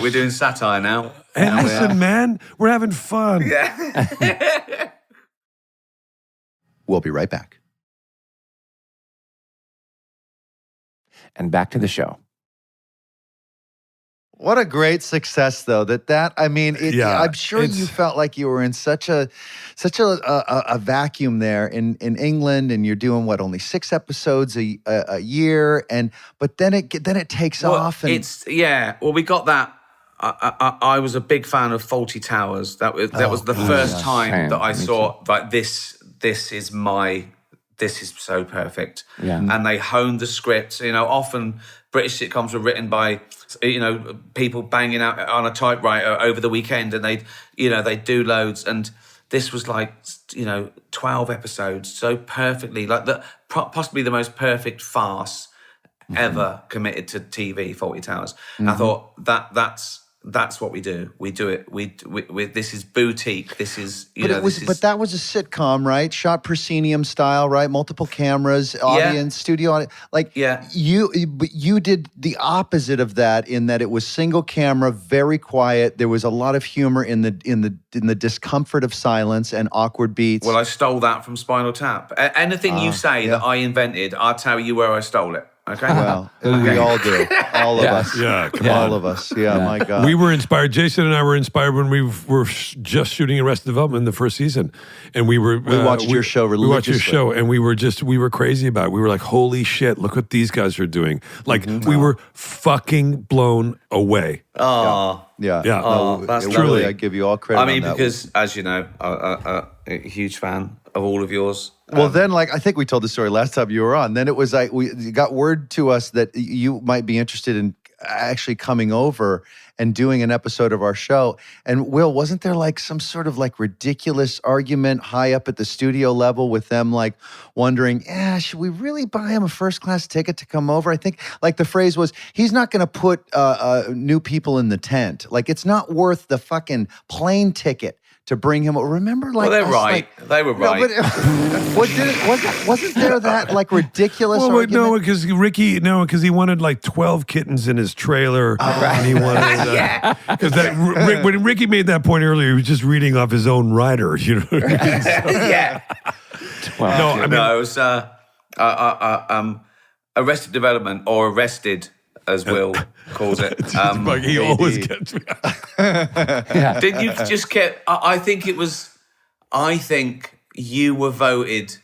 we're doing satire now. And listen, man, we're having fun. Yeah. We'll be right back. And back to the show. What a great success, though. I'm sure you felt like you were in such a vacuum there in England, and you're doing only 6 episodes a year, but then it takes off. And we got that. I was a big fan of Fawlty Towers. That was the first time that I saw like this is so perfect. Yeah. And they honed the script. Often British sitcoms were written by, people banging out on a typewriter over the weekend, and they'd do loads. And this was 12 episodes, so perfectly, possibly the most perfect farce ever committed to TV, Fawlty Towers. And I thought that's what we do. We do it. We this is boutique. This is But that was a sitcom, right? Shot proscenium style, right? Multiple cameras, audience, studio audience. You did the opposite of that in that it was single camera, very quiet. There was a lot of humor in the discomfort of silence and awkward beats. Well, I stole that from Spinal Tap. Anything you say that I invented, I'll tell you where I stole it. Okay. Well, we all do. All of us. Yeah, come All on. of us. Yeah, my God. We were inspired. Jason and I were inspired when we were just shooting Arrested Development in the first season, and we watched your show We watched your religiously. show, and we were crazy about it. We were like, "Holy shit! Look what these guys are doing!" Like we were fucking blown away. Oh, Yeah. Yeah. No, that's truly, lovely. I give you all credit. I mean, on that because as you know, a huge fan of all of yours. Well, then, I think we told the story last time you were on. Then it was like you got word to us that you might be interested in actually coming over and doing an episode of our show. And Will, wasn't there some sort of ridiculous argument high up at the studio level with them wondering, should we really buy him a first class ticket to come over? I think the phrase was, he's not going to put new people in the tent. It's not worth the fucking plane ticket to bring him. Remember, Well, they're right. They were right. No, but wasn't there that ridiculous Well, wait, argument? no, because he wanted 12 kittens in his trailer, and he wanted because when Ricky made that point earlier, he was just reading off his own writer, you know. What I mean? Yeah. No, I mean, No, it was Arrested Development, or Arrested, as Will calls it. he always gets me. Did you just get? I think it was. I think you were voted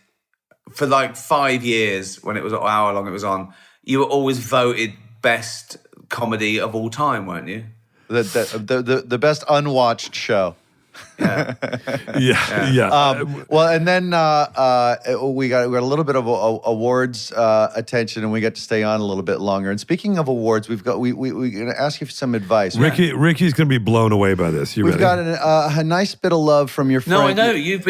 for 5 years when it was however long it was on. You were always voted best comedy of all time, weren't you? The best unwatched show. Yeah. Well, and then we got a little bit of awards attention, and we got to stay on a little bit longer. And speaking of awards, we're going to ask you for some advice. Ricky's going to be blown away by this. You We've ready? got a nice bit of love from your friend. No, I know you've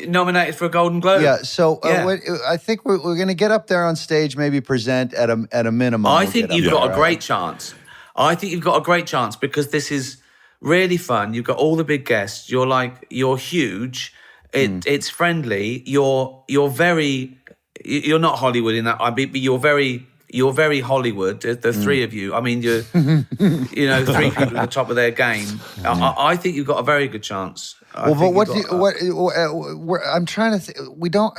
nominated for a Golden Globe. Yeah, so I think we're going to get up there on stage, maybe present at a minimum. I think you've got a great chance. I think you've got a great chance because this is really fun. You've got all the big guests. You're huge. It's friendly. You're not Hollywood in that. But you're very Hollywood. The three of you. I mean, you're three people at the top of their game. I think you've got a very good chance. I'm trying to. We don't.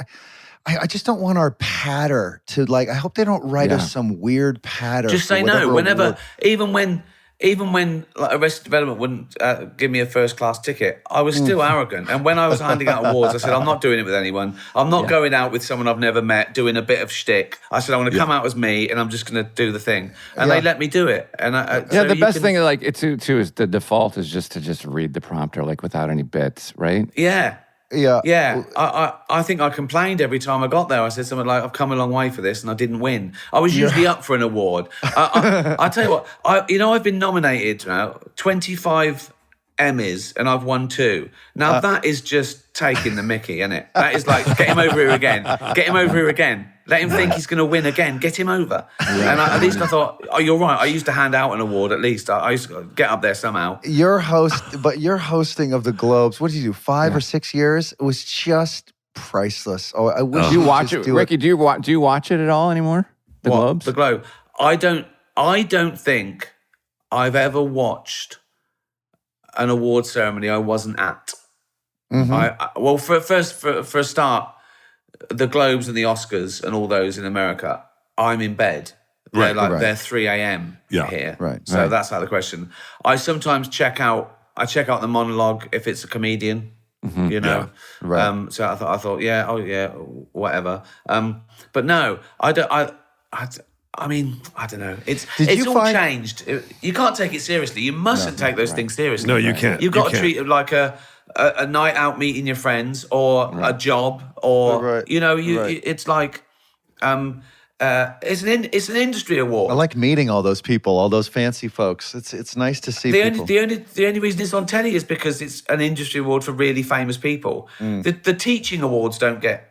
I just don't want our patter to I hope they don't write us some weird patter. Just say no. Whenever, even when Arrested Development wouldn't give me a first class ticket, I was still arrogant. And when I was handing out awards, I said, I'm not doing it with anyone. I'm not going out with someone I've never met doing a bit of shtick. I said, I'm going to come out as me, and I'm just going to do the thing. And they let me do it. And the best thing too is the default is just to read the prompter without any bits, right? Yeah. Yeah. Yeah, I think I complained every time I got there. I said something like, I've come a long way for this and I didn't win. I was usually up for an award. I tell you what, I've been nominated now 25 Emmys and I've won 2. Now that is just taking the mickey, isn't it? That is get him over here again. Get him over here again. Let him think he's going to win again. Get him over. And at least I thought, you're right. I used to hand out an award at least. I used to get up there somehow. Your hosting of the Globes, what did you do, 5 or 6 years? It was just priceless. Oh, I wish you watch it, Ricky. Do you watch it at all anymore? The Globes? The Globe. I don't think I've ever watched an award ceremony I wasn't at. Mm-hmm. For a start, the Globes and the Oscars and all those in America, I'm in bed. They're 3 a.m. here. Right. So that's out of the question. I sometimes check out the monologue if it's a comedian. Mm-hmm. Yeah. Right. So I thought, whatever. But no, I don't. I mean, I don't know. It's all changed. You can't take it seriously. You mustn't take those things seriously. No, you can't. You've got to treat it like a night out meeting your friends or a job or it's like it's an industry award. I like meeting all those people, all those fancy folks. It's nice to see people. The only reason it's on telly is because it's an industry award for really famous people. The teaching awards don't get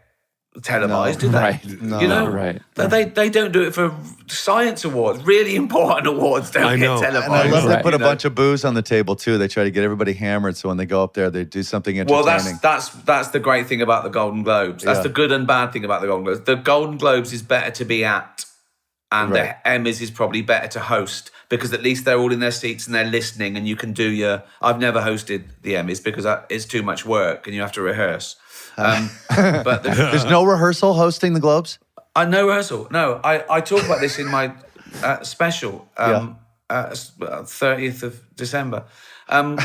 televised, do they? Right. No, right. They don't do it for science awards. Really important awards don't get televised. And I love they put a bunch of booze on the table too. They try to get everybody hammered, so when they go up there, they do something entertaining. Well, that's the great thing about the Golden Globes. That's the good and bad thing about the Golden Globes. The Golden Globes is better to be at, and the Emmys is probably better to host because at least they're all in their seats and they're listening, and you can do your. I've never hosted the Emmys because it's too much work and you have to rehearse. But there's no rehearsal hosting the Globes. No rehearsal. No, I talk about this in my special, 30th of December. Out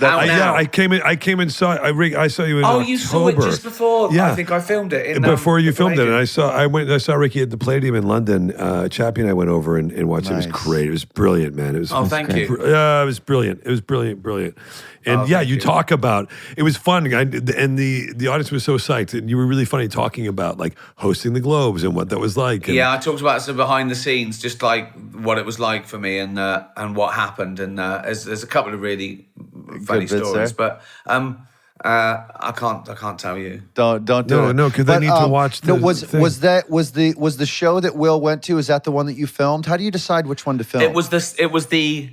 now. I came and saw it. I saw you in Oh, October. you saw it just before. Yeah. I think I filmed it before you filmed it, and Palladium. I saw Ricky at the Palladium in London. Chappie and I went over and watched it. It was great. It was brilliant, man. It was. Oh, thank you. It was brilliant. It was brilliant. And you talk about it was fun, and the audience was so psyched, and you were really funny talking about like hosting the Globes and what that was like. And, I talked about some behind the scenes, just like what it was like for me and what happened, and there's a couple of really funny stories, but I can't tell you. Don't do it. No, because they need to watch. Was the show that Will went to? Is that the one that you filmed? How do you decide which one to film? It was the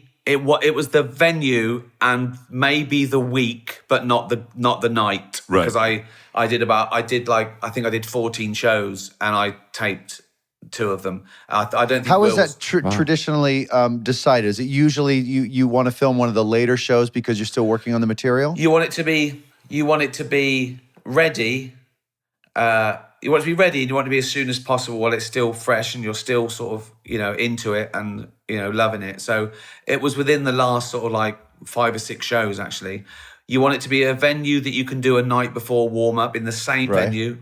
venue and maybe the week, but not the night. Right. Because I did 14 shows and I taped 2 of them. I don't think. How is that traditionally decided? Is it usually you want to film one of the later shows because you're still working on the material? You want it to be ready. You want it to be ready and you want it to be as soon as possible while it's still fresh and you're still sort of, into it and, loving it. So it was within the last sort of like 5 or 6 shows, actually. You want it to be a venue that you can do a night before warm up in the same venue.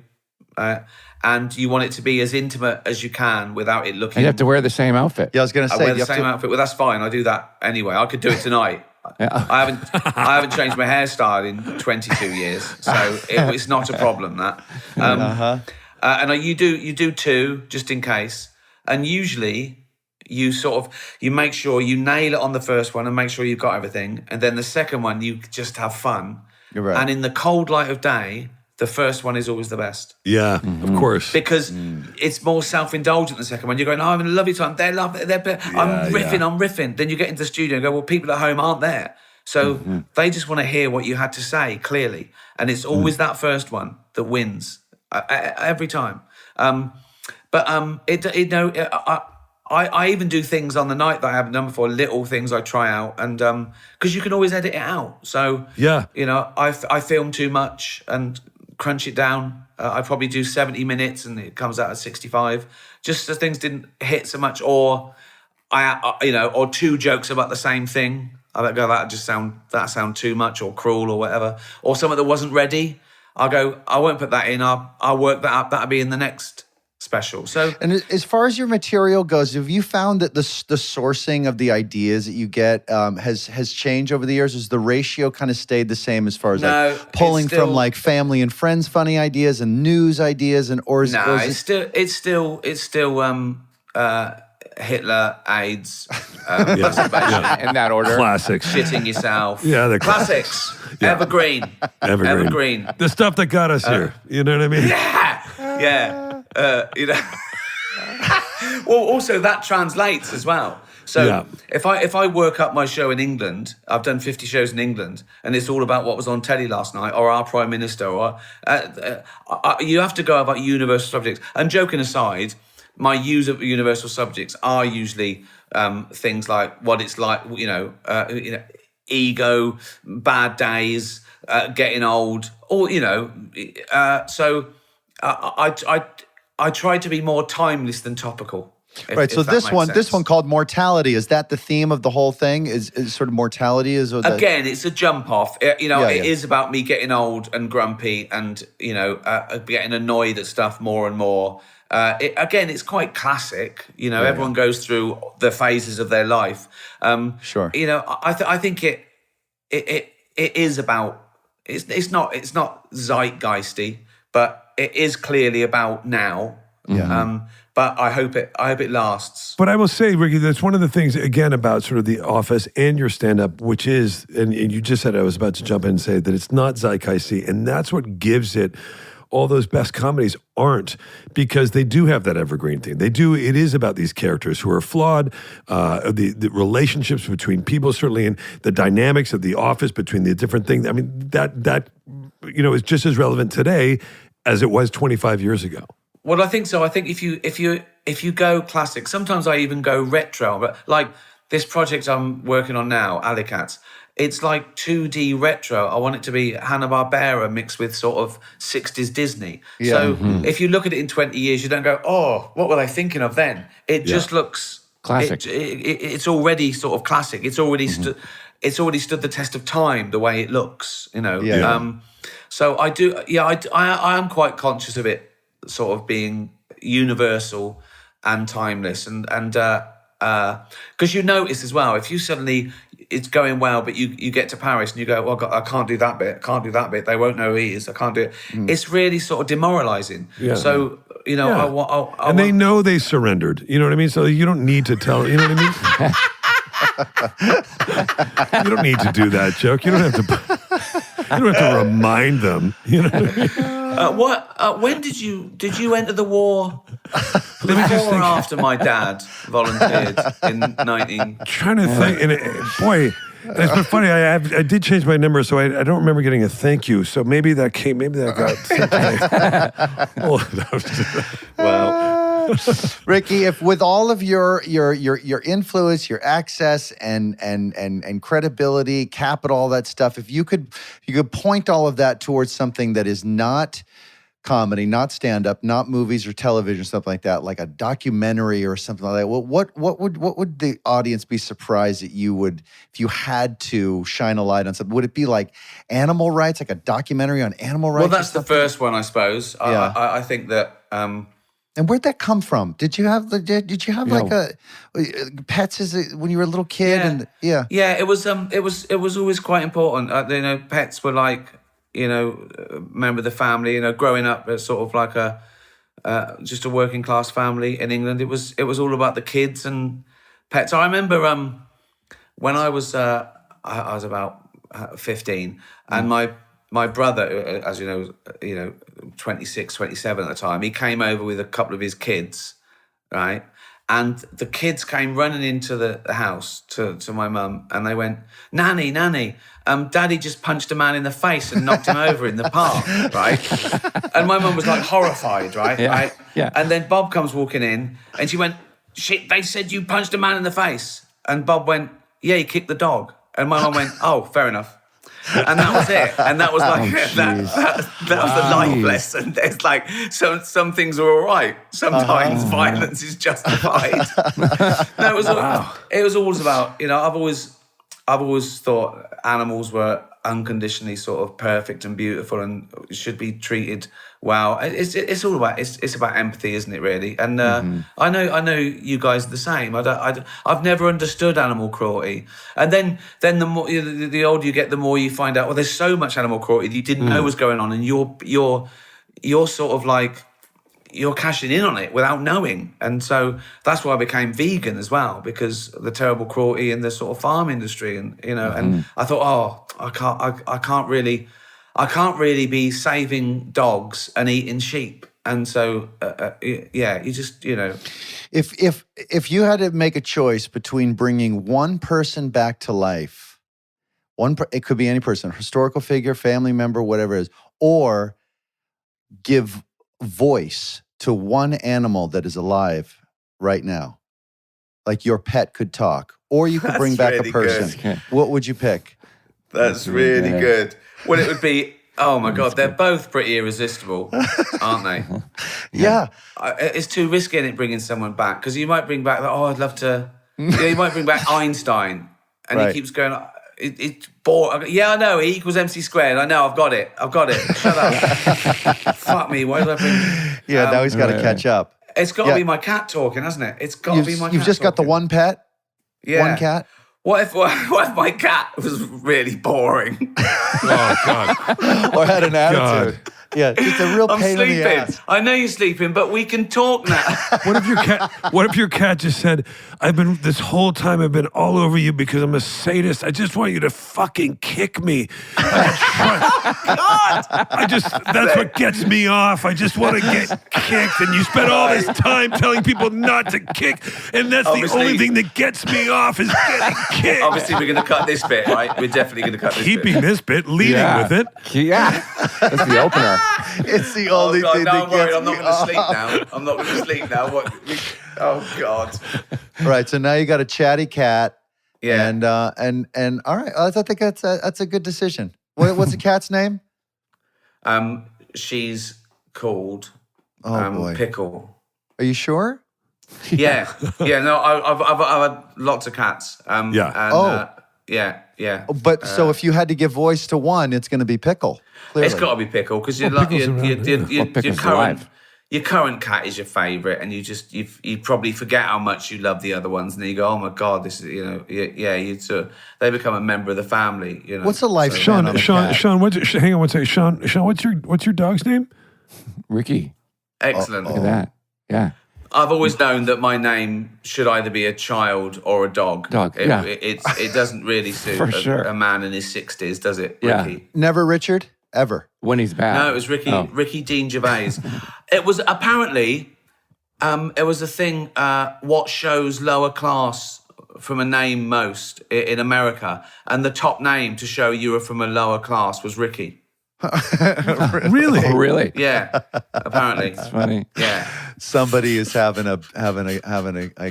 And you want it to be as intimate as you can without it looking... And you have to wear the same outfit. Yeah, I was going to say... I wear the same outfit. Well, that's fine. I do that anyway. I could do it tonight. I haven't changed my hairstyle in 22 years, so it's not a problem. That, and you do 2 just in case, and usually you make sure you nail it on the first one and make sure you've got everything, and then the second one you just have fun. You're right. And in the cold light of day, the first one is always the best. Yeah, of course. Because it's more self-indulgent, the second one. You're going, I'm having a lovely time. I'm riffing. Then you get into the studio and go, well, people at home aren't there. So they just want to hear what you had to say clearly. And it's always that first one that wins every time. I even do things on the night that I haven't done before, little things I try out, and because you can always edit it out. So I film too much and crunch it down. I probably do 70 minutes and it comes out at 65. Just so things didn't hit so much, or or 2 jokes about the same thing. I don't go, that sound too much or cruel or whatever, or something that wasn't ready. I'll go, I won't put that in. I'll work that up. That'll be in the next special. So, and as far as your material goes, have you found that the sourcing of the ideas that you get has changed over the years? Has the ratio kind of stayed the same as far as pulling from like family and friends funny ideas and news ideas, it's still Hitler, AIDS, masturbation. In that order. Classics. Shitting yourself. Yeah, the classics. Evergreen. The stuff that got us here. You know what I mean? Yeah. Well, also that translates as well. So if I work up my show in England, I've done 50 shows in England, and it's all about what was on telly last night, or our Prime Minister, or you have to go about universal subjects. And joking aside, my use of universal subjects are usually things like what it's like, ego, bad days, getting old, or so I try to be more timeless than topical. So this one called Mortality, is that the theme of the whole thing? Is sort of mortality? Again, it's a jump off. It is about me getting old and grumpy and getting annoyed at stuff more and more. It's quite classic. Everyone goes through the phases of their life. Sure. I think it is about. It's not zeitgeisty, but it is clearly about now. Yeah. But I hope it lasts. But I will say, Ricky, that's one of the things, again, about sort of The Office and your stand-up, which is, and you just said, I was about to jump in and say that it's not zeitgeisty, and that's what gives it. All those best comedies aren't, because they do have that evergreen theme. It is about these characters who are flawed, the relationships between people, certainly, and the dynamics of The Office between the different things. I mean, that is just as relevant today as it was 25 years ago. Well, I think so. I think if you go classic, sometimes I even go retro. But like this project I'm working on now, Alley Cats, it's like 2D retro. I want it to be Hanna-Barbera mixed with sort of 60s Disney. Yeah. So if you look at it in 20 years, you don't go, oh, what were they thinking of then? It just looks classic. It's already sort of classic. It's already it's already stood the test of time the way it looks, you know. Yeah. So I do, I am quite conscious of it sort of being universal and timeless, and because you notice as well, if you suddenly it's going well, but you get to Paris and you go, well, God, I can't do that bit, can't do that bit. They won't know who he is. I can't do it. It's really sort of demoralizing. Yeah. So you know, Yeah. And they know they surrendered. You know what I mean? So you don't need to tell. You know what I mean? You don't need to do that joke. You don't have to. You don't have to remind them. You know what I mean? When did you enter the war? Before or after my dad volunteered in 19? Trying to think, and boy, it's been funny. I did change my number, so I don't remember getting a thank you. So maybe that came. Maybe that got sent. Oh, that was just, Well. Ricky, if with all of your influence, your access and credibility, capital, all that stuff, if you could point all of that towards something that is not comedy, not stand-up, not movies or television, something like that, like a documentary or something like that, well, what would the audience be surprised that you would, if you had to shine a light on something? Would it be like animal rights, like a documentary on animal rights? Well, that's the first one, I suppose. Yeah. I think that. And where'd that come from? Did you have like pets when you were a little kid? Yeah. It was always quite important. You know, pets were like, you know, a member of the family. You know, growing up as sort of like just a working class family in England, it was all about the kids and pets. I remember when I was about 15, and my brother, as you know, 26, 27 at the time, he came over with a couple of his kids, right? And the kids came running into the house to my mum, and they went, Nanny, Daddy just punched a man in the face and knocked him over in the park, right? And my mum was like horrified, right? Yeah. Right? Yeah. And then Bob comes walking in, and she went, shit, they said you punched a man in the face. And Bob went, yeah, he kicked the dog. And my mum went, oh, fair enough. And that was it. And that was like that was the life lesson. There's like some things are all right. Sometimes violence is justified. No, it was always about, you know, I've always thought animals were unconditionally sort of perfect and beautiful and should be treated well. It's all about it's about empathy, isn't it? Really. And I know you guys are the same. I've never understood animal cruelty. And then the more the older you get, the more you find out. Well, there's so much animal cruelty that you didn't know was going on, and you're sort of like you're cashing in on it without knowing. And so that's why I became vegan as well, because of the terrible cruelty in the sort of farm industry, and you know. And I thought, I can't really be saving dogs and eating sheep. And so, you just, you know. If you had to make a choice between bringing one person back to life, it could be any person, historical figure, family member, whatever it is, or give voice to one animal that is alive right now, like your pet could talk, or you could bring back really a person. good. What would you pick? That's really good. Well, it would be, oh my God, they're both pretty irresistible, aren't they? Yeah. It's too risky, isn't it, bringing someone back? Because you might bring back, I'd love to, you might bring back Einstein, and Right. he keeps going, it's boring. Yeah, I know, E equals MC squared. I know, I've got it. Shut up. Fuck me, why did I bring... Yeah, now he's got to catch up. It's got to be my cat talking, hasn't it? It's got to be my cat You've just got the talking. one pet? Yeah. One cat? What if my cat was really boring? oh God. Or had an attitude? Yeah, just a real I'm pain in the sleeping. ass. I know you're sleeping, but we can talk now. What if your cat just said, this whole time I've been all over you because I'm a sadist. I just want you to fucking kick me. That's what gets me off. I just want to get kicked. And you spend all this time telling people not to kick. And that's Obviously- the only thing that gets me off is getting kicked. Obviously, we're going to cut this bit, right? We're definitely going to cut this Keeping bit. this bit, leading with it. Yeah. That's the opener. It's the Oh, only God, thing no, that I'm worried. gets I'm not me going to sleep off. now. I'm not going to sleep now. Oh, God. Right, so now you got a chatty cat Yeah. And all right, I think that's a good decision. What's the cat's name? She's called boy. Pickle. Are you sure? Yeah. No, I've had lots of cats. Yeah. Yeah. But so if you had to give voice to one, it's going to be Pickle. Clearly. It's got to be Pickle because Pickle's around, yeah. your current cat is your favourite, and you probably forget how much you love the other ones, and then you go, oh my god, this is they become a member of the family. You know, What's a life? Sean, hang on one second. Sean, what's your dog's name? Ricky. Excellent. Look at that. Yeah. I've always known that my name should either be a child or a dog. It doesn't really suit For sure. a man in his 60s, does it, Yeah. Ricky? Never Richard? Ever? When he's back. No, it was Ricky Dean Gervais. It was apparently, it was a thing, what shows lower class from a name most in America. And the top name to show you were from a lower class was Ricky. Really? Oh, really? Yeah, apparently. That's funny. Yeah. Somebody is having a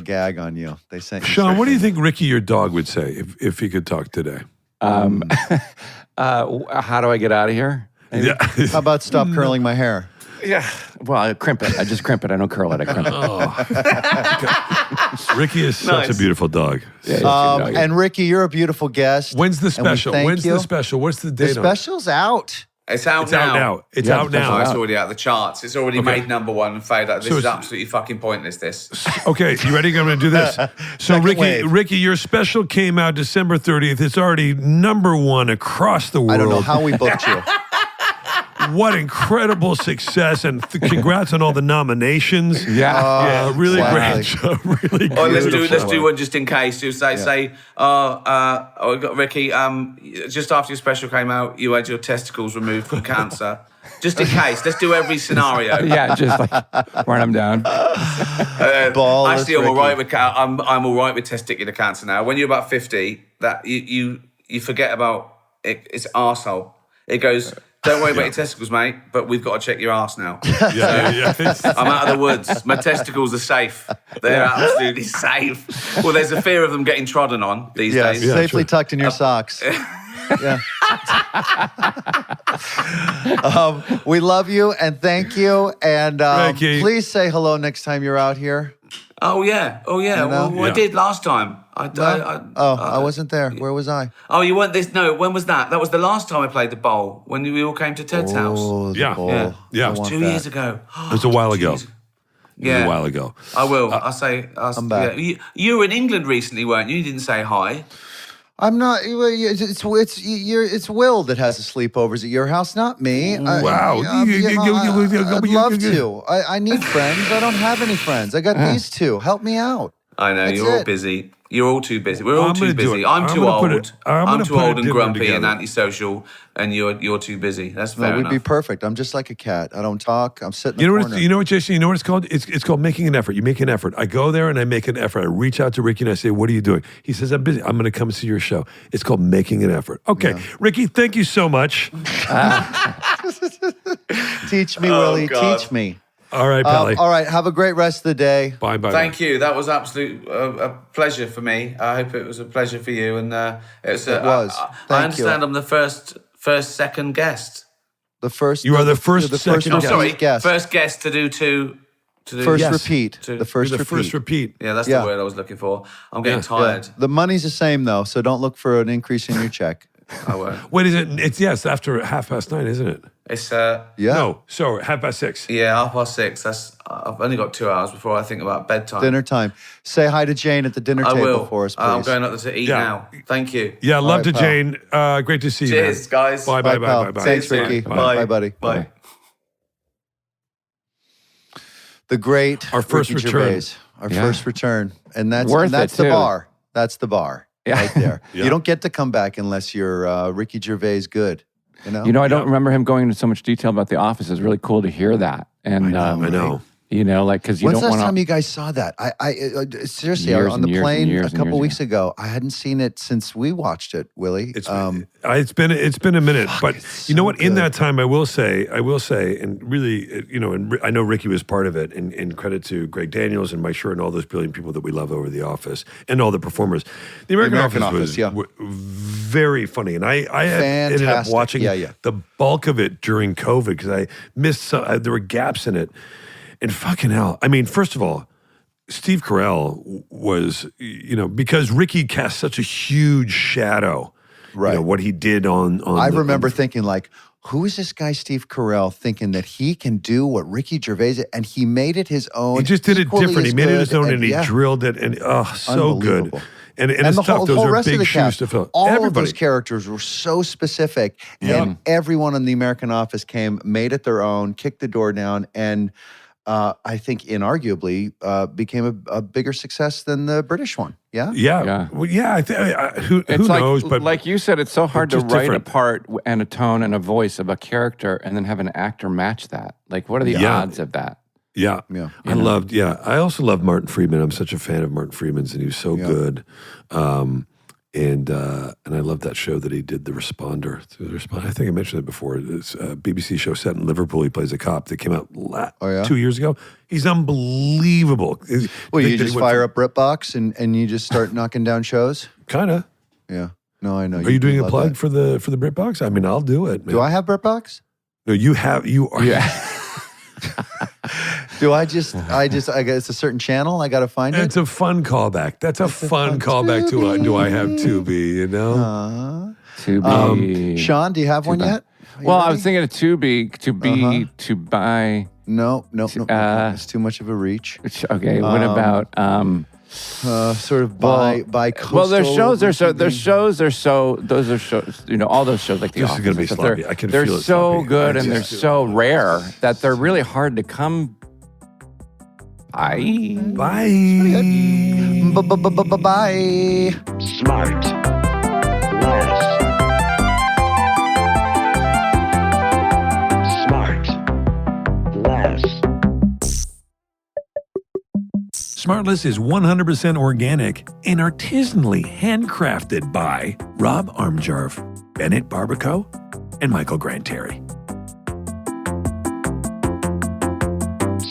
gag on you. They sent you Sean, what do you think Ricky, your dog, would say if he could talk today? How do I get out of here? Yeah. How about stop curling my hair? Yeah. Well, I crimp it. I just crimp it. I don't curl it. I crimp it. Ricky is such a beautiful dog. Yeah, And Ricky, you're a beautiful guest. When's the special? When's the special? What's the The date on it? special's out. It's out It's now. out now. It's Yeah, out the special now. It's already out the charts. It's already made number one and failed. This So is it's- absolutely fucking pointless, this. Okay, you ready? I'm going to do this. So, Second wave. Ricky, your special came out December 30th. It's already number one across the world. I don't know how we booked you. What incredible success, and congrats on all the nominations. Yeah. Really Wow. great show. Really Oh, let's beautiful. do one just in case. You say, we got Ricky. Just after your special came out, you had your testicles removed from cancer. Just in case, let's do every scenario. Yeah, just like run them down. Ballless Actually, I'm all Ricky. right with I'm all right with testicular cancer now. When you're about 50, that you forget about it. It's arsehole. It goes. Don't worry about your testicles, mate, but we've got to check your arse now. Yeah. I'm out of the woods. My testicles are safe. They're absolutely safe. Well, there's a fear of them getting trodden on these days. Safely tucked in your socks. Yeah. We love you and thank you. And Ricky. please say hello next time you're out here. Oh yeah. know? Well, I did last time. I wasn't there. Where was I? Oh, you weren't this? No, when was that? That was the last time I played the bowl when we all came to Ted's house. Oh, the Yeah. bowl. Yeah. Yeah. I want 2 that. years ago. It was a while ago. Jeez. It was Yeah, a while ago. I will. I'm back. Yeah. You were in England recently, weren't you? You didn't say hi. I'm not. It's Will that has the sleepovers at your house, not me. Wow. I'd love to. I need friends. I don't have any friends. I got these two. Help me out. I know That's you're all it. busy. You're all too busy. We're all I'm too gonna do busy. it. I'm I'm too gonna old. put it- I'm I'm gonna too put a old and dinner grumpy and together. antisocial, and you're too busy. That's fair No, we'd enough. be perfect. I'm just like a cat. I don't talk. I'm sitting. You know in the what? corner. You know what, Jason? You know what it's called? It's called making an effort. You make an effort. I go there and I make an effort. I reach out to Ricky and I say, "What are you doing?" He says, "I'm busy. I'm going to come see your show." It's called making an effort. Okay, Ricky, thank you so much. Teach me, Willie. God. Teach me. All right, Pally. All right. Have a great rest of the day. Bye. Thank you. That was absolute a pleasure for me. I hope it was a pleasure for you. And it was. It was. I Thank understand you. I'm the second guest. The first. You are the first, the second Oh, guest. sorry, guest. first guest to do two. First Yes. repeat. Two. The first You're the repeat. first repeat. Yeah, that's Yeah. the word I was looking for. I'm getting Yeah. tired. The money's the same though, so don't look for an increase in your check. I won't. What is it? It's after 9:30, isn't it? It's Yeah. No, so 6:30. yeah, 6:30. I've only got 2 hours before I think about bedtime. Dinner time. Say hi to Jane at the dinner I table will. for us, please. I'm going up to eat Yeah. now. Thank you. Yeah, love right, to pal. Jane. Great to see you. Cheers, man. guys. Bye. pal. Thanks, See you Ricky. soon. Bye, buddy. Bye. The great Our first Ricky return. Gervais. Our first return. And that's Worth that's it, the too. bar. That's the bar. Yeah. Right there. Yeah. You don't get to come back unless you're Ricky Gervais good. You know? I don't remember him going into so much detail about The Office. It's really cool to hear that. And I know. You know, like, because you When's don't the last want time to. you guys saw that? I seriously, Years on and the years and plane years a and couple years weeks ago, I hadn't seen it since we watched it, Willie. It's been a minute, but you know so what? In good. that time, I will say, and really, you know, and I know Ricky was part of it, and credit to Greg Daniels and Mike Schur and all those brilliant people that we love over The Office and all the performers. The American Office was yeah. very funny, and I ended up Fantastic. watching Yeah. the bulk of it during COVID because I missed some. There were gaps in it, and fucking hell, I mean, first of all, Steve Carell was, you know, because Ricky cast such a huge shadow, Right. You know, what he did on I remember thinking, like, who is this guy, Steve Carell, thinking that he can do what Ricky Gervais did? And he made it his own. he just did it equally different. He as made it good, his own, and he yeah, drilled it, and so good. Unbelievable. And it's the tough. whole, Those whole are rest of big the shoes cast, to fill. all of Everybody. those characters were so specific, and everyone in the American Office made it their own, kicked the door down, and I think inarguably became a bigger success than the British one. Yeah? Yeah. Well, yeah. Who It's like, knows? But like you said, it's so hard to just write different. a part and a tone and a voice of a character and then have an actor match that. Like, what are the odds of that? Yeah. Yeah. I also love Martin Friedman. I'm such a fan of Martin Friedman's, and he was so good. And I love that show that he did, The Responder. I think I mentioned it before. It's a BBC show set in Liverpool. He plays a cop that came out 2 years ago. He's unbelievable. Well, you just fire up BritBox and you just start knocking down shows? Kind of. Yeah. No, I know. Are you doing a love plug that. for the BritBox? I mean, I'll do it. Man. Do I have BritBox? No, you have. You are. Yeah. Do I guess it's a certain channel. I got to find it. It's a fun callback. That's a fun callback to Do I Have Tubi, you know? To be. Sean, do you have one yet? Are you Well, I ready? was thinking of to be, to buy. No. It's too much of a reach. Okay, what about Sort of by coastal. well, there's shows. Those are shows. You know, all those shows like The This is Office. gonna be and stuff, sloppy. I can they're feel it so sloppy. good I and they're just- so rare that they're really hard to come by. Bye. Bye. Smart. Less. Smart. Less. SmartLess is 100% organic and artisanally handcrafted by Rob Armjarv, Bennett Barbaco, and Michael Granteri.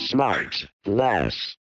Smart. Less.